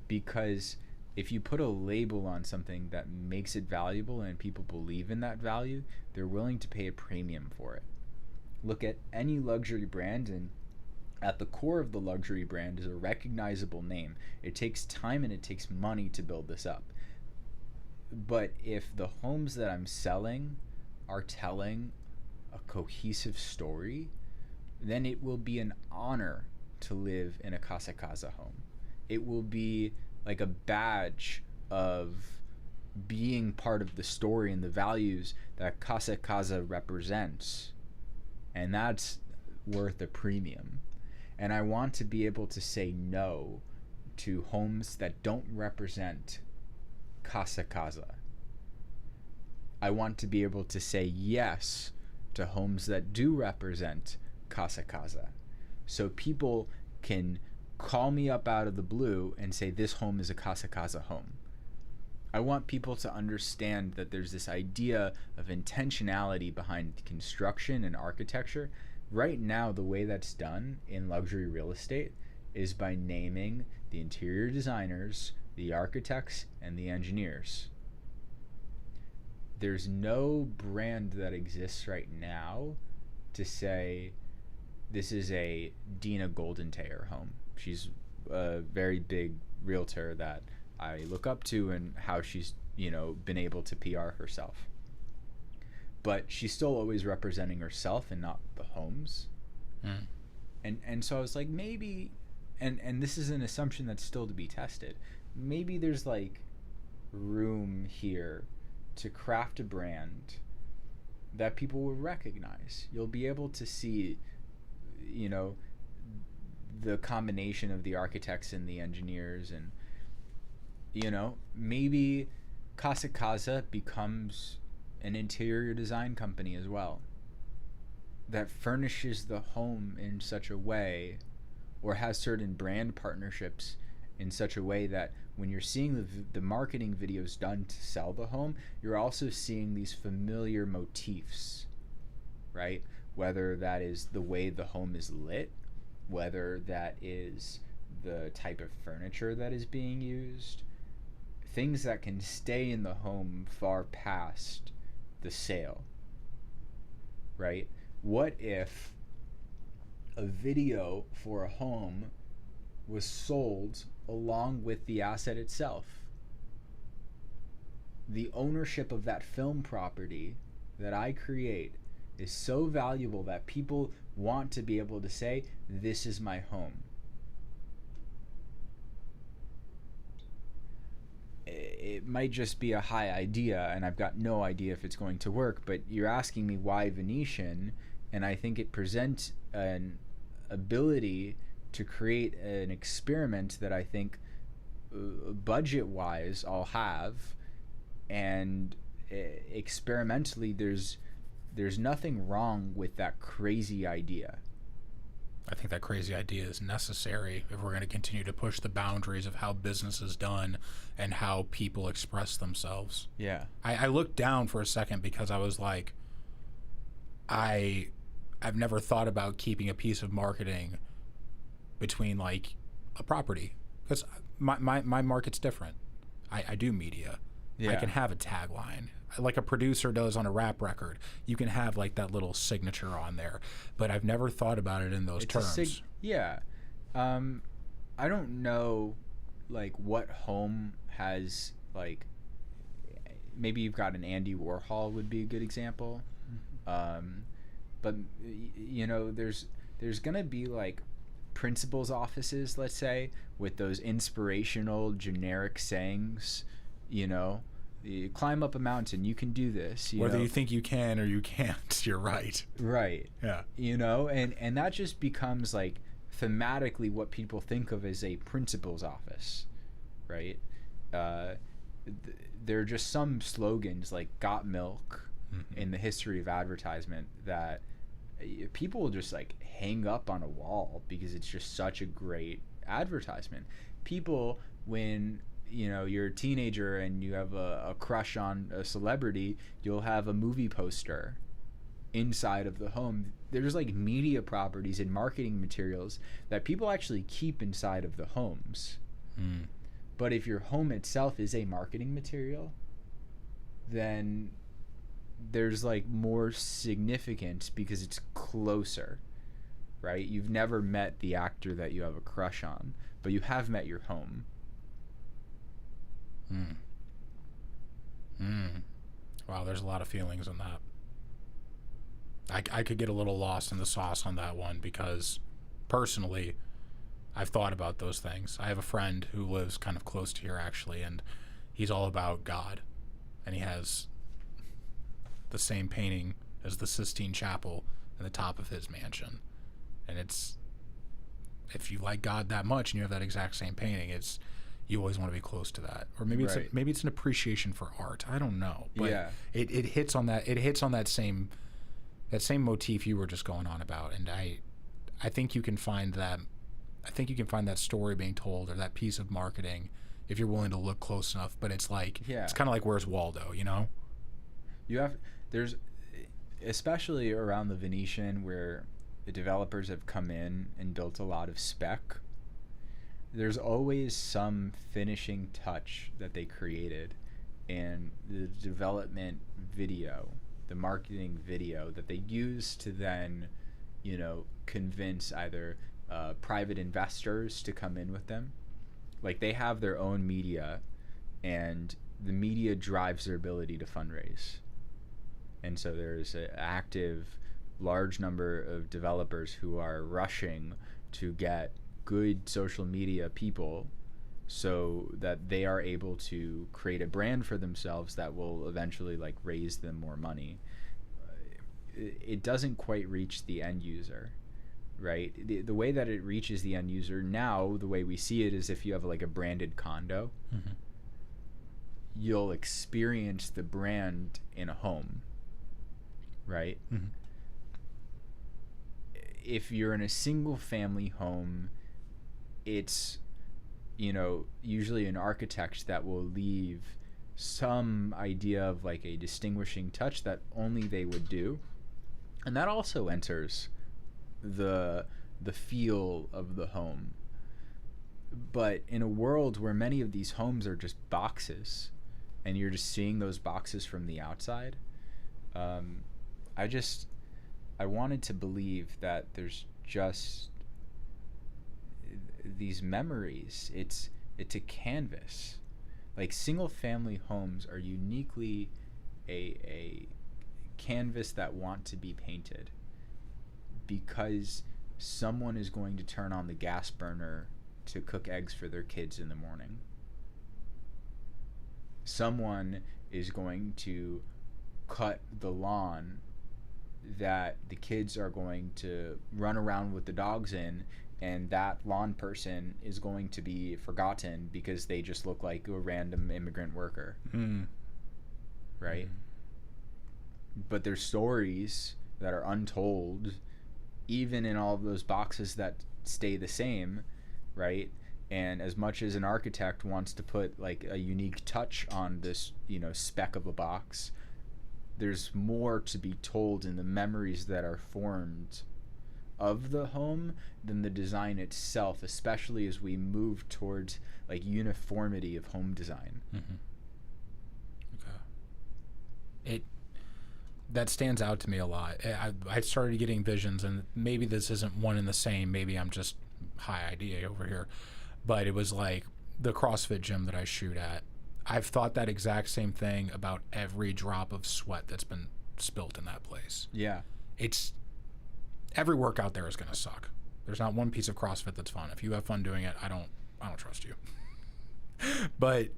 because if you put a label on something that makes it valuable and people believe in that value, they're willing to pay a premium for it. Look at any luxury brand, and at the core of the luxury brand is a recognizable name. It takes time and it takes money to build this up. But if the homes that I'm selling are telling a cohesive story, then it will be an honor to live in a Casa Caza home. It will be like a badge of being part of the story and the values that Casa Caza represents. And that's worth a premium. And I want to be able to say no to homes that don't represent Casa Caza. I want to be able to say yes to homes that do represent Casa Caza. So people can call me up out of the blue and say this home is a Casa Caza home. I want people to understand that there's this idea of intentionality behind construction and architecture. Right now, the way that's done in luxury real estate is by naming the interior designers, the architects, and the engineers. There's no brand that exists right now to say this is a Dina Goldenteyer home. She's a very big realtor that I look up to, and how she's, been able to PR herself. But she's still always representing herself and not the homes. And so I was like, maybe, and this is an assumption that's still to be tested, maybe there's like room here to craft a brand that people will recognize. You'll be able to see, the combination of the architects and the engineers, and maybe Casa Caza becomes an interior design company as well, that furnishes the home in such a way, or has certain brand partnerships in such a way that when you're seeing the marketing videos done to sell the home, you're also seeing these familiar motifs, right? Whether that is the way the home is lit, whether that is the type of furniture that is being used, things that can stay in the home far past the sale, right? What if a video for a home was sold along with the asset itself? the ownership of that film property that I create is so valuable that people want to be able to say, this is my home. It might just be a high idea, and I've got no idea if it's going to work, but you're asking me why Venetian, and I think it presents an ability to create an experiment that I think budget-wise I'll have, and experimentally there's nothing wrong with that crazy idea. I think that crazy idea is necessary if we're going to continue to push the boundaries of how business is done and how people express themselves. Yeah. I looked down for a second because I was like, I've never thought about keeping a piece of marketing between like a property, because my market's different. I do media. Yeah. I can have a tagline like a producer does on a rap record. You can have like that little signature on there, but I've never thought about it in those terms. Yeah. I don't know like what home has like, maybe you've got an Andy Warhol would be a good example. But you know, there's gonna be like principals offices, let's say, with those inspirational generic sayings, you know, you climb up a mountain, you can do this, whether you think you can or you can't. You're right. Yeah. You know, and that just becomes like thematically what people think of as a principal's office, right? There are just some slogans like got milk in the history of advertisement that people will just like hang up on a wall because it's just such a great advertisement. People, when you know you're a teenager and you have a crush on a celebrity, you'll have a movie poster inside of the home. There's like media properties and marketing materials that people actually keep inside of the homes. But if your home itself is a marketing material, then there's like more significance because it's closer, right? You've never met the actor that you have a crush on, but you have met your home. Wow, there's a lot of feelings in that. I could get a little lost in the sauce on that one because personally I've thought about those things. I have a friend who lives kind of close to here actually, and he's all about God, and he has the same painting as the Sistine Chapel in the top of his mansion. And it's, if you like God that much and you have that exact same painting, it's, you always want to be close to that. Or maybe it's maybe it's an appreciation for art. I don't know, but Yeah. it hits on that same motif you were just going on about. And I think you can find that. I think you can find that story being told or that piece of marketing if you're willing to look close enough. But it's like, it's kind of like Where's Waldo, you know? There's, especially around the Venetian where the developers have come in and built a lot of spec, there's always some finishing touch that they created in the development video, the marketing video that they use to then, you know, convince either private investors to come in with them. Like they have their own media, and the media drives their ability to fundraise. And so there's an active, large number of developers who are rushing to get good social media people so that they are able to create a brand for themselves that will eventually like raise them more money. It doesn't quite reach the end user, right? The way that it reaches the end user now, the way we see it, is if you have like a branded condo, you'll experience the brand in a home, right? If you're in a single family home, it's, you know, usually an architect that will leave some idea of like a distinguishing touch that only they would do, and that also enters the feel of the home. But in a world where many of these homes are just boxes and you're just seeing those boxes from the outside, I wanted to believe that there's just these memories. It's a canvas Like, single family homes are uniquely a canvas that want to be painted, because someone is going to turn on the gas burner to cook eggs for their kids in the morning. Someone is going to cut the lawn that the kids are going to run around with the dogs in, and that lawn person is going to be forgotten because they just look like a random immigrant worker. Right? But there's stories that are untold, even in all of those boxes that stay the same, right? And as much as an architect wants to put like a unique touch on this, speck of a box, there's more to be told in the memories that are formed of the home than the design itself, especially as we move towards like uniformity of home design. Okay. That stands out to me a lot. I started getting visions, and maybe this isn't one and the same. Maybe I'm just high idea over here. But it was like the CrossFit gym that I shoot at. I've thought that exact same thing about every drop of sweat that's been spilt in that place. Yeah. Every workout there is going to suck. There's not one piece of CrossFit that's fun. If you have fun doing it, I don't trust you. But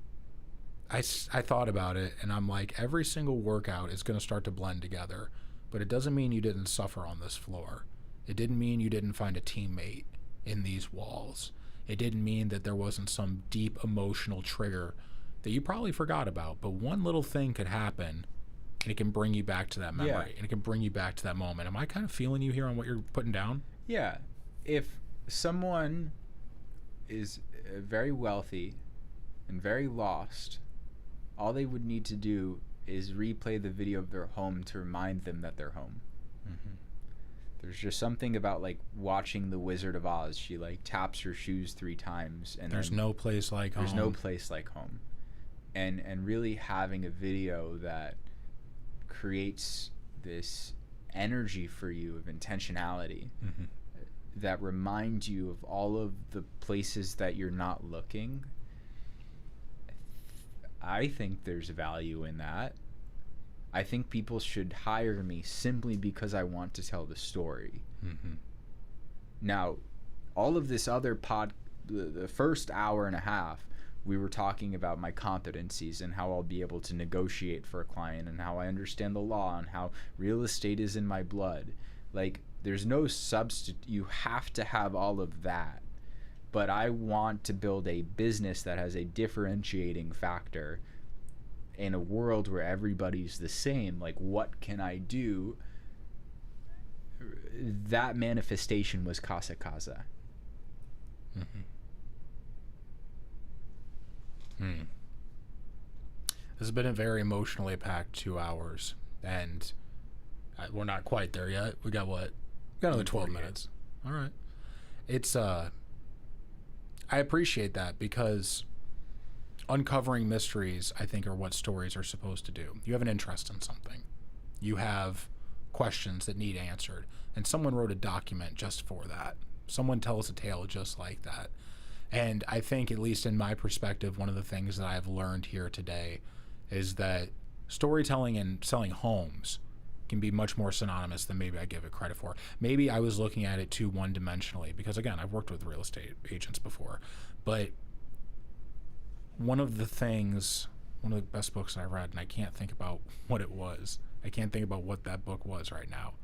I thought about it, and I'm like, every single workout is going to start to blend together, but it doesn't mean you didn't suffer on this floor. It didn't mean you didn't find a teammate in these walls. It didn't mean that there wasn't some deep emotional trigger that you probably forgot about, but one little thing could happen, and it can bring you back to that memory, and it can bring you back to that moment. Am I kind of feeling you here on what you're putting down? Yeah. If someone is very wealthy and very lost, all they would need to do is replay the video of their home to remind them that they're home. There's just something about like watching The Wizard of Oz. She like taps her shoes 3 times, and there's no place like home. There's no place like home. And really having a video that creates this energy for you of intentionality, that reminds you of all of the places that you're not looking. I think there's value in that. I think people should hire me simply because I want to tell the story. Now, all of this other the first hour and a half, we were talking about my competencies and how I'll be able to negotiate for a client and how I understand the law and how real estate is in my blood. Like, there's no substitute. You have to have all of that. But I want to build a business that has a differentiating factor in a world where everybody's the same. Like, what can I do? That manifestation was Casa Caza. This has been a very emotionally packed 2 hours, and we're not quite there yet. We got what? We got another 12 minutes. All right. It's I appreciate that, because uncovering mysteries, I think, are what stories are supposed to do. You have an interest in something. You have questions that need answered, and someone wrote a document just for that. Someone tells a tale just like that. And I think, at least in my perspective, one of the things that I've learned here today is that storytelling and selling homes can be much more synonymous than maybe I give it credit for. Maybe I was looking at it too one-dimensionally, because, again, I've worked with real estate agents before. But one of the best books I read, and I can't think about what it was. I can't think about what that book was right now.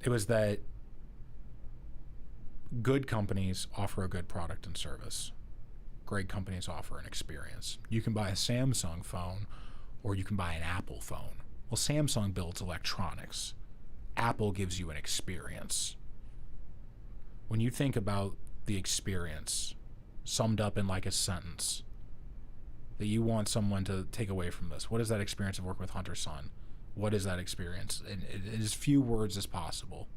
It was that good companies offer a good product and service. Great companies offer an experience. You can buy a Samsung phone, or you can buy an Apple phone. Well, Samsung builds electronics. Apple gives you an experience. When you think about the experience summed up in like a sentence that you want someone to take away from this, what is that experience of working with Hunter's son? What is that experience? In as few words as possible.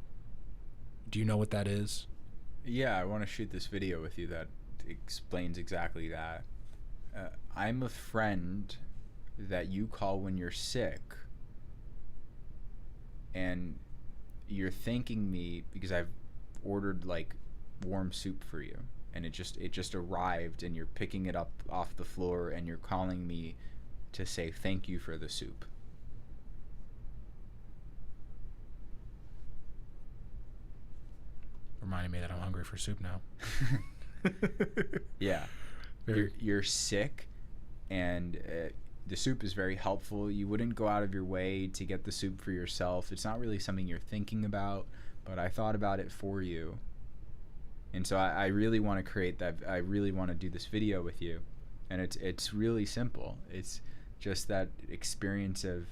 Do you know what that is? Yeah, I want to shoot this video with you that explains exactly that. I'm a friend that you call when you're sick, and you're thanking me because I've ordered like warm soup for you, and it just arrived, and you're picking it up off the floor, and you're calling me to say thank you for the soup. Reminding me that I'm hungry for soup now. Yeah. You're sick, and the soup is very helpful. You wouldn't go out of your way to get the soup for yourself. It's not really something you're thinking about, but I thought about it for you. And so I really want to create that. I really want to do this video with you. And it's really simple. It's just that experience of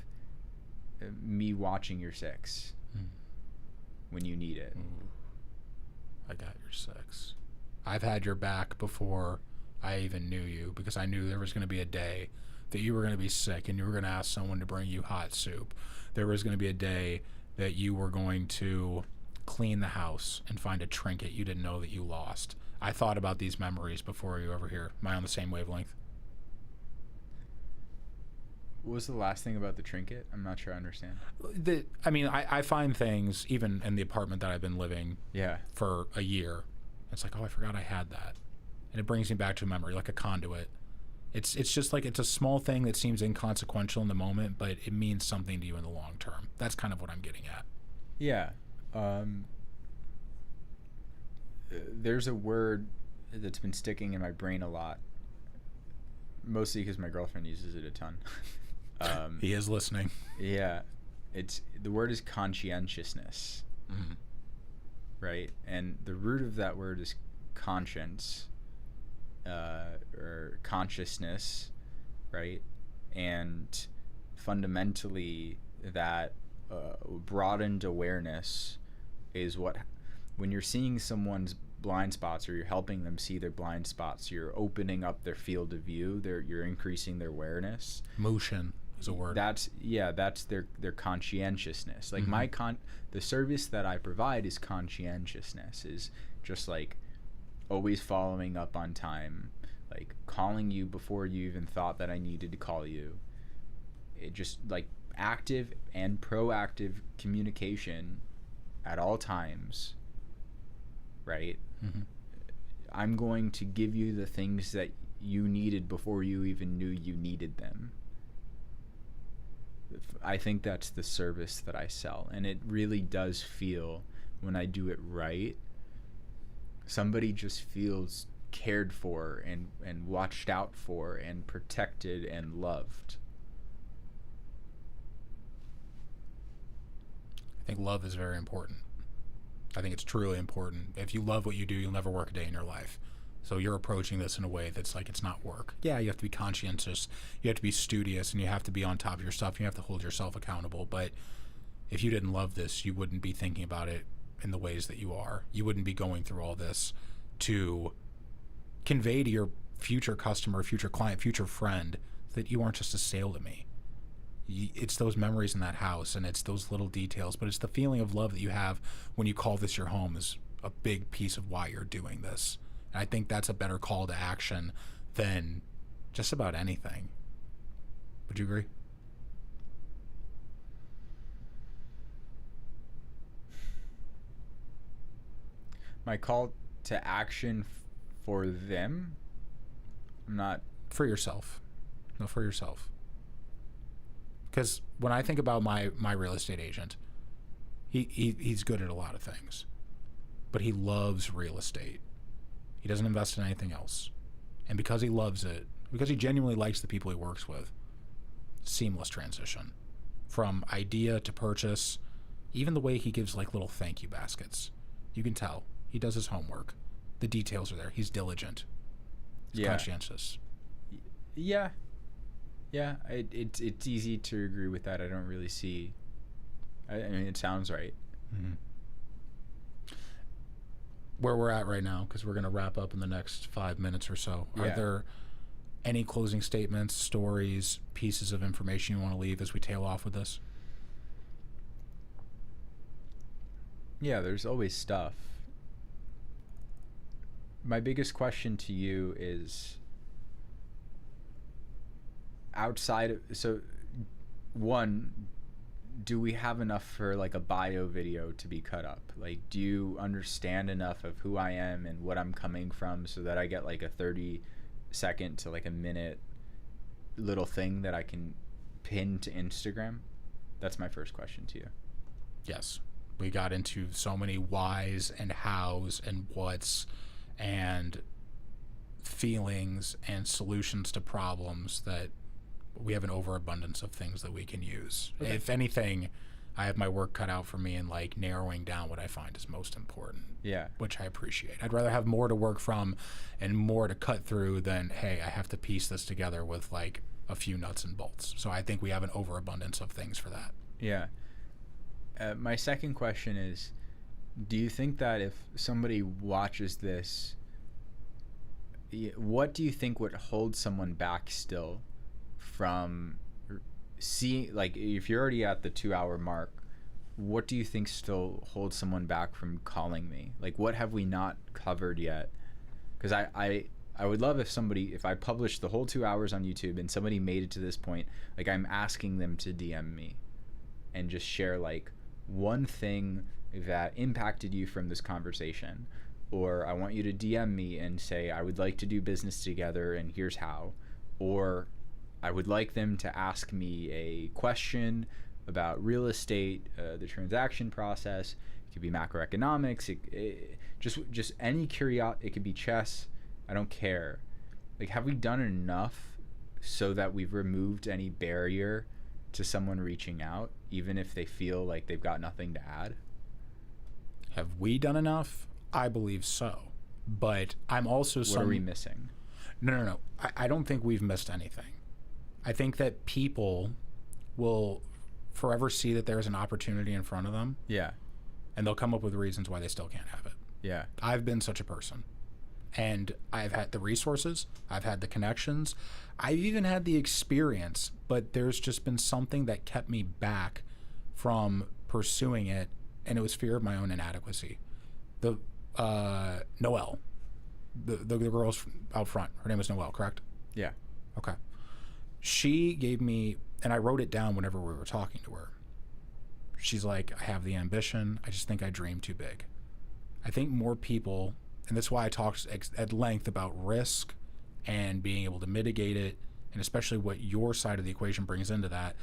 me watching your six when you need it. I got your six. I've had your back before I even knew you, because I knew there was going to be a day that you were going to be sick and you were going to ask someone to bring you hot soup. There was going to be a day that you were going to clean the house and find a trinket you didn't know that you lost. I thought about these memories before you were here. Am I on the same wavelength? What was the last thing about the trinket? I'm not sure I understand. I find things, even in the apartment that I've been living for a year. It's like, oh, I forgot I had that. And it brings me back to a memory, like a conduit. It's just like, it's a small thing that seems inconsequential in the moment, but it means something to you in the long term. That's kind of what I'm getting at. Yeah. There's a word that's been sticking in my brain a lot, mostly because my girlfriend uses it a ton. He is listening. Yeah. The word is conscientiousness. Mm-hmm. Right? And the root of that word is conscience, or consciousness, right? And fundamentally, that broadened awareness is what, when you're seeing someone's blind spots, or you're helping them see their blind spots, you're opening up their field of view, you're increasing their awareness. Motion is a word. That's their conscientiousness. Like the service that I provide is conscientiousness, is just like always following up on time, like calling you before you even thought that I needed to call you. It just like active and proactive communication at all times, right? Mm-hmm. I'm going to give you the things that you needed before you even knew you needed them. I think that's the service that I sell, and it really does feel, when I do it right, somebody just feels cared for and watched out for and protected and loved. I think love is very important. I think it's truly important. If you love what you do, you'll never work a day in your life. So you're approaching this in a way that's like, it's not work. Yeah, you have to be conscientious, you have to be studious, and you have to be on top of your stuff. You have to hold yourself accountable. But if you didn't love this, you wouldn't be thinking about it in the ways that you are. You wouldn't be going through all this to convey to your future customer, future client, future friend that you aren't just a sale to me. It's those memories in that house, and it's those little details, but it's the feeling of love that you have when you call this your home is a big piece of why you're doing this. And I think that's a better call to action than just about anything. Would you agree? My call to action for them? I'm not... For yourself. No, for yourself. Because when I think about my real estate agent, he's good at a lot of things, but he loves real estate. He doesn't invest in anything else. And because he loves it, because he genuinely likes the people he works with, seamless transition. From idea to purchase, even the way he gives like little thank you baskets. You can tell. He does his homework. The details are there. He's diligent. He's conscientious. Yeah. Yeah, it's easy to agree with that. I don't really see... I mean, it sounds right. Mm-hmm. Where we're at right now, because we're going to wrap up in the next 5 minutes or so. Are there any closing statements, stories, pieces of information you want to leave as we tail off with this? Yeah, there's always stuff. My biggest question to you is, outside of... So, one, do we have enough for like a bio video to be cut up? Like, do you understand enough of who I am and what I'm coming from so that I get like a 30-second to like a minute little thing that I can pin to Instagram? That's my first question to you. Yes. We got into so many whys and hows and whats and feelings and solutions to problems that we have an overabundance of things that we can use. Okay. If anything, I have my work cut out for me in like narrowing down what I find is most important. Yeah. Which I appreciate. I'd rather have more to work from and more to cut through than, hey, I have to piece this together with like a few nuts and bolts. So I think we have an overabundance of things for that. Yeah. My second question is, do you think that if somebody watches this, what do you think would hold someone back still from seeing, like, if you're already at the 2-hour mark, what do you think still holds someone back from calling me? Like, what have we not covered yet? Because I would love if I published the whole 2 hours on YouTube and somebody made it to this point, like, I'm asking them to DM me and just share like one thing that impacted you from this conversation. Or I want you to DM me and say, I would like to do business together and here's how. Or I would like them to ask me a question about real estate, the transaction process. It could be macroeconomics. Just any curiosity. It could be chess. I don't care. Like, have we done enough so that we've removed any barrier to someone reaching out, even if they feel like they've got nothing to add? Have we done enough? I believe so. But I'm also... What are we missing? No. I don't think we've missed anything. I think that people will forever see that there's an opportunity in front of them. Yeah. And they'll come up with reasons why they still can't have it. Yeah. I've been such a person. And I've had the resources. I've had the connections. I've even had the experience. But there's just been something that kept me back from pursuing it. And it was fear of my own inadequacy. Noelle, the girl's out front. Her name was Noelle, correct? Yeah. Okay. She gave me, and I wrote it down whenever we were talking to her. She's like, I have the ambition. I just think I dream too big. I think more people, and that's why I talked at length about risk and being able to mitigate it, and especially what your side of the equation brings into that.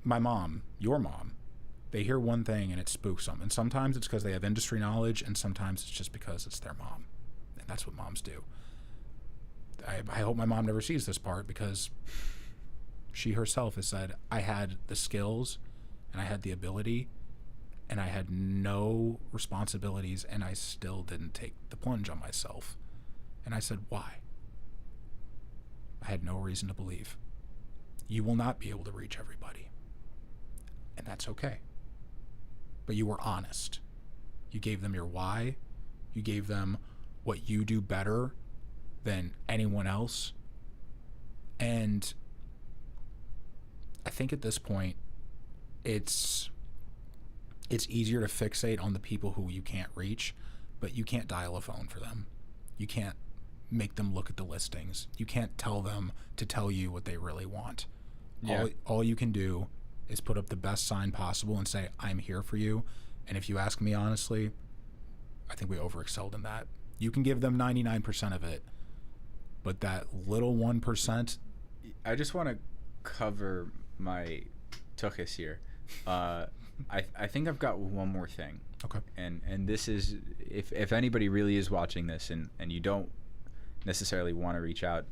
My mom, your mom, they hear one thing and it spooks them. And sometimes it's because they have industry knowledge, and sometimes it's just because it's their mom. And that's what moms do. I hope my mom never sees this part, because she herself has said, I had the skills and I had the ability and I had no responsibilities, and I still didn't take the plunge on myself. And I said, why? I had no reason to believe. You will not be able to reach everybody. And that's okay. But you were honest. You gave them your why. You gave them what you do better than anyone else. And I think at this point, it's easier to fixate on the people who you can't reach, but you can't dial a phone for them. You can't make them look at the listings. You can't tell them to tell you what they really want. Yeah. All you can do is put up the best sign possible and say, I'm here for you. And if you ask me honestly, I think we overexcelled in that. You can give them 99% of it, but that little 1%. I just want to cover my tuchus here. I think I've got one more thing. Okay. And this is, if anybody really is watching this and you don't necessarily want to reach out,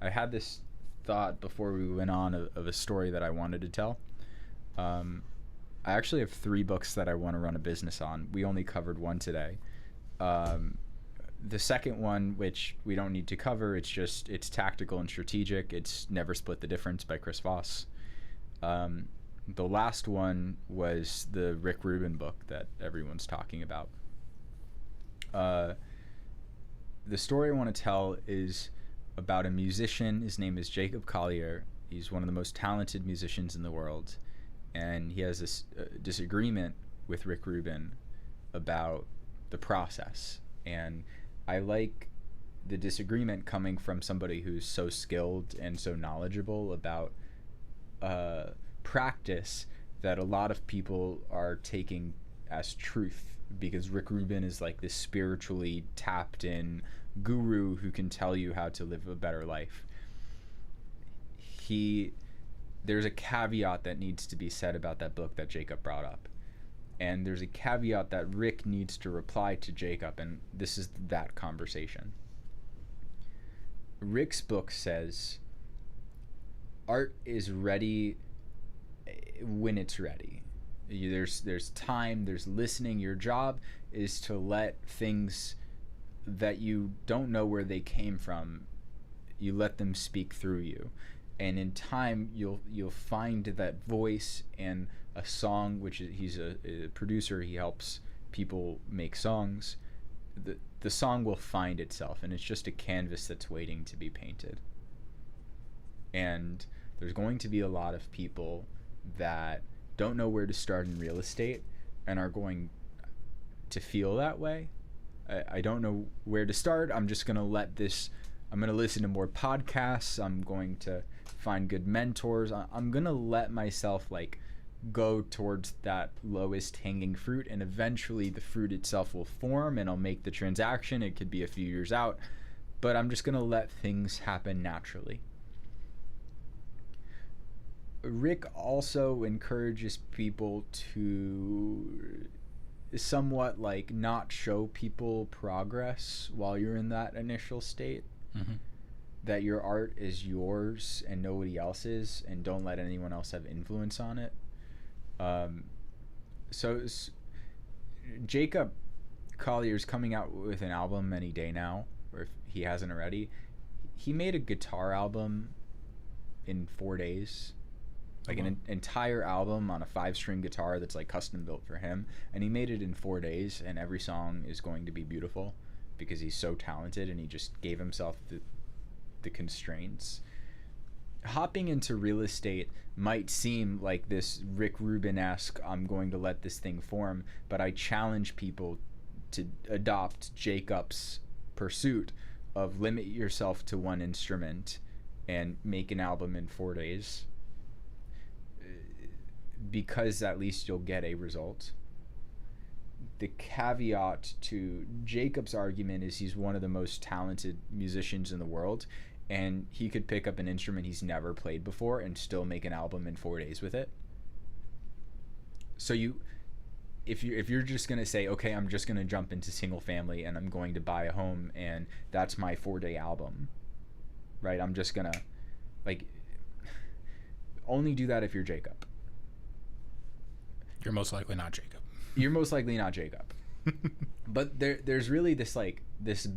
I had this thought before we went on of a story that I wanted to tell. I actually have 3 books that I want to run a business on. We only covered one today. The second one, which we don't need to cover, it's tactical and strategic. It's Never Split the Difference by Chris Voss. The last one was the Rick Rubin book that everyone's talking about. The story I want to tell is about a musician. His name is Jacob Collier. He's one of the most talented musicians in the world. And he has this disagreement with Rick Rubin about the process. And I like the disagreement coming from somebody who's so skilled and so knowledgeable about practice that a lot of people are taking as truth, because Rick Rubin is like this spiritually tapped in guru who can tell you how to live a better life. There's a caveat that needs to be said about that book that Jacob brought up. And there's a caveat that Rick needs to reply to Jacob, and this is that conversation. Rick's book says art is ready when it's ready. There's time, there's listening. Your job is to let things that you don't know where they came from, you let them speak through you. And in time, you'll find that voice, and a song, which is, he's a producer, he helps people make songs. The song will find itself, and it's just a canvas that's waiting to be painted. And there's going to be a lot of people that don't know where to start in real estate and are going to feel that way. I don't know where to start. I'm just going to I'm going to listen to more podcasts. I'm going to find good mentors. I'm going to let myself like go towards that lowest hanging fruit, and eventually the fruit itself will form and I'll make the transaction. It could be a few years out, but I'm just going to let things happen naturally. Rick also encourages people to somewhat like not show people progress while you're in that initial state. Mm-hmm. That your art is yours and nobody else's, and don't let anyone else have influence on it. So Jacob Collier's coming out with an album any day now, or if he hasn't already. He made a guitar album in 4 days. Like an entire album on a 5-string guitar that's like custom built for him, and he made it in 4 days, and every song is going to be beautiful because he's so talented and he just gave himself the constraints. Hopping into real estate might seem like this Rick Rubin-esque, I'm going to let this thing form, but I challenge people to adopt Jacob's pursuit of limit yourself to one instrument and make an album in 4 days. Because at least you'll get a result. The caveat to Jacob's argument is he's one of the most talented musicians in the world, and he could pick up an instrument he's never played before and still make an album in 4 days with it. So if you're just going to say, okay, I'm just going to jump into single family and I'm going to buy a home and that's my 4-day album, right? I'm just going to like only do that if you're Jacob. You're most likely not Jacob. You're most likely not Jacob. But there's really this like this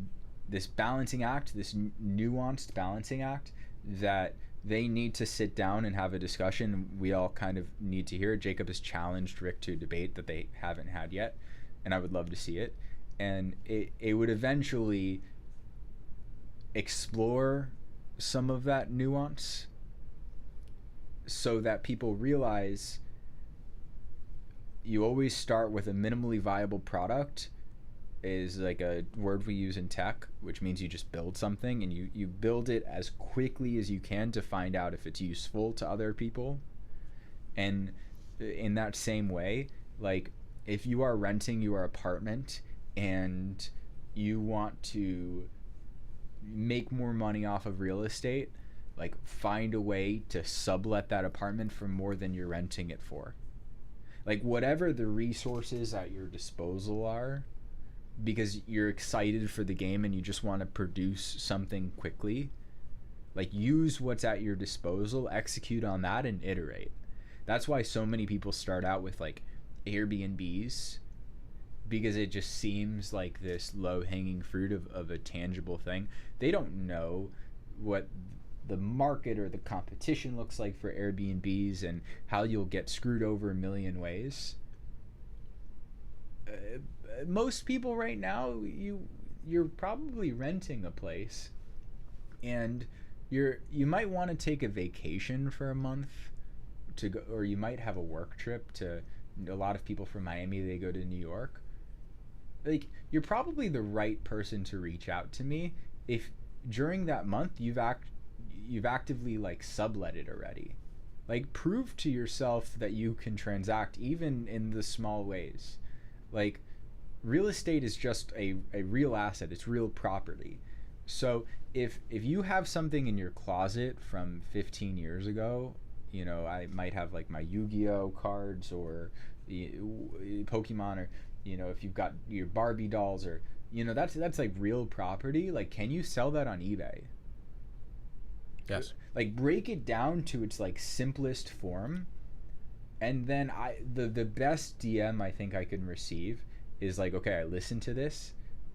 balancing act, this nuanced balancing act that they need to sit down and have a discussion. We all kind of need to hear it. Jacob has challenged Rick to a debate that they haven't had yet, and I would love to see it. And it would eventually explore some of that nuance so that people realize you always start with a minimally viable product, is like a word we use in tech, which means you just build something and you build it as quickly as you can to find out if it's useful to other people. And in that same way, like if you are renting your apartment and you want to make more money off of real estate, like find a way to sublet that apartment for more than you're renting it for. Like whatever the resources at your disposal are, because you're excited for the game and you just want to produce something quickly, like use what's at your disposal, execute on that, and iterate. That's why so many people start out with like Airbnbs, because it just seems like this low-hanging fruit of a tangible thing. They don't know what the market or the competition looks like for Airbnbs and how you'll get screwed over a million ways. Most people right now, you're probably renting a place, and you might want to take a vacation for a month to go, or you might have a work trip to. A lot of people from Miami, they go to New York. Like you're probably the right person to reach out to me if during that month you've actively like sublet it already. Like, prove to yourself that you can transact even in the small ways. Like, real estate is just a real asset. It's real property. So if you have something in your closet from 15 years ago, you know, I might have like my Yu-Gi-Oh cards or Pokemon, or, you know, if you've got your Barbie dolls, or, you know, that's like real property. Like, can you sell that on eBay? Yes. Like, break it down to its like simplest form, and then the best DM I think I can receive is like, okay, I listened to this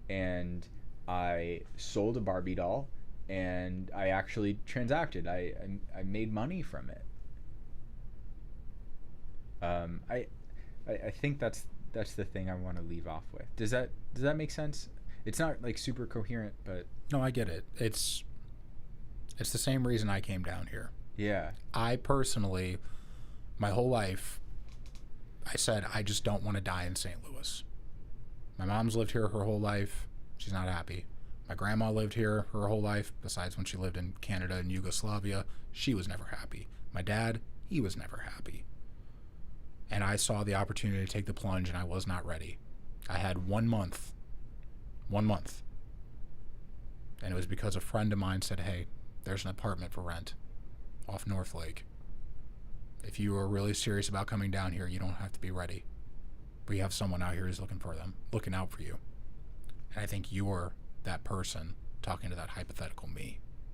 and I sold a Barbie doll and I actually transacted. I made money from it. I think that's the thing I want to leave off with. Does that make sense? It's not like super coherent, but No, I get it. It's the same reason I came down here. yeah. I personally, my whole life, I said I just don't want to die in St. Louis. My mom's lived here her whole life. She's not happy. My grandma lived here her whole life, besides when she lived in Canada and Yugoslavia. She was never happy. My dad, he was never happy. And I saw the opportunity to take the plunge, and I was not ready. I had 1 month. 1 month. And it was because a friend of mine said, hey, there's an apartment for rent off North Lake. If you are really serious about coming down here, you don't have to be ready. We have someone out here who's looking out for you. And I think you're that person talking to that hypothetical me.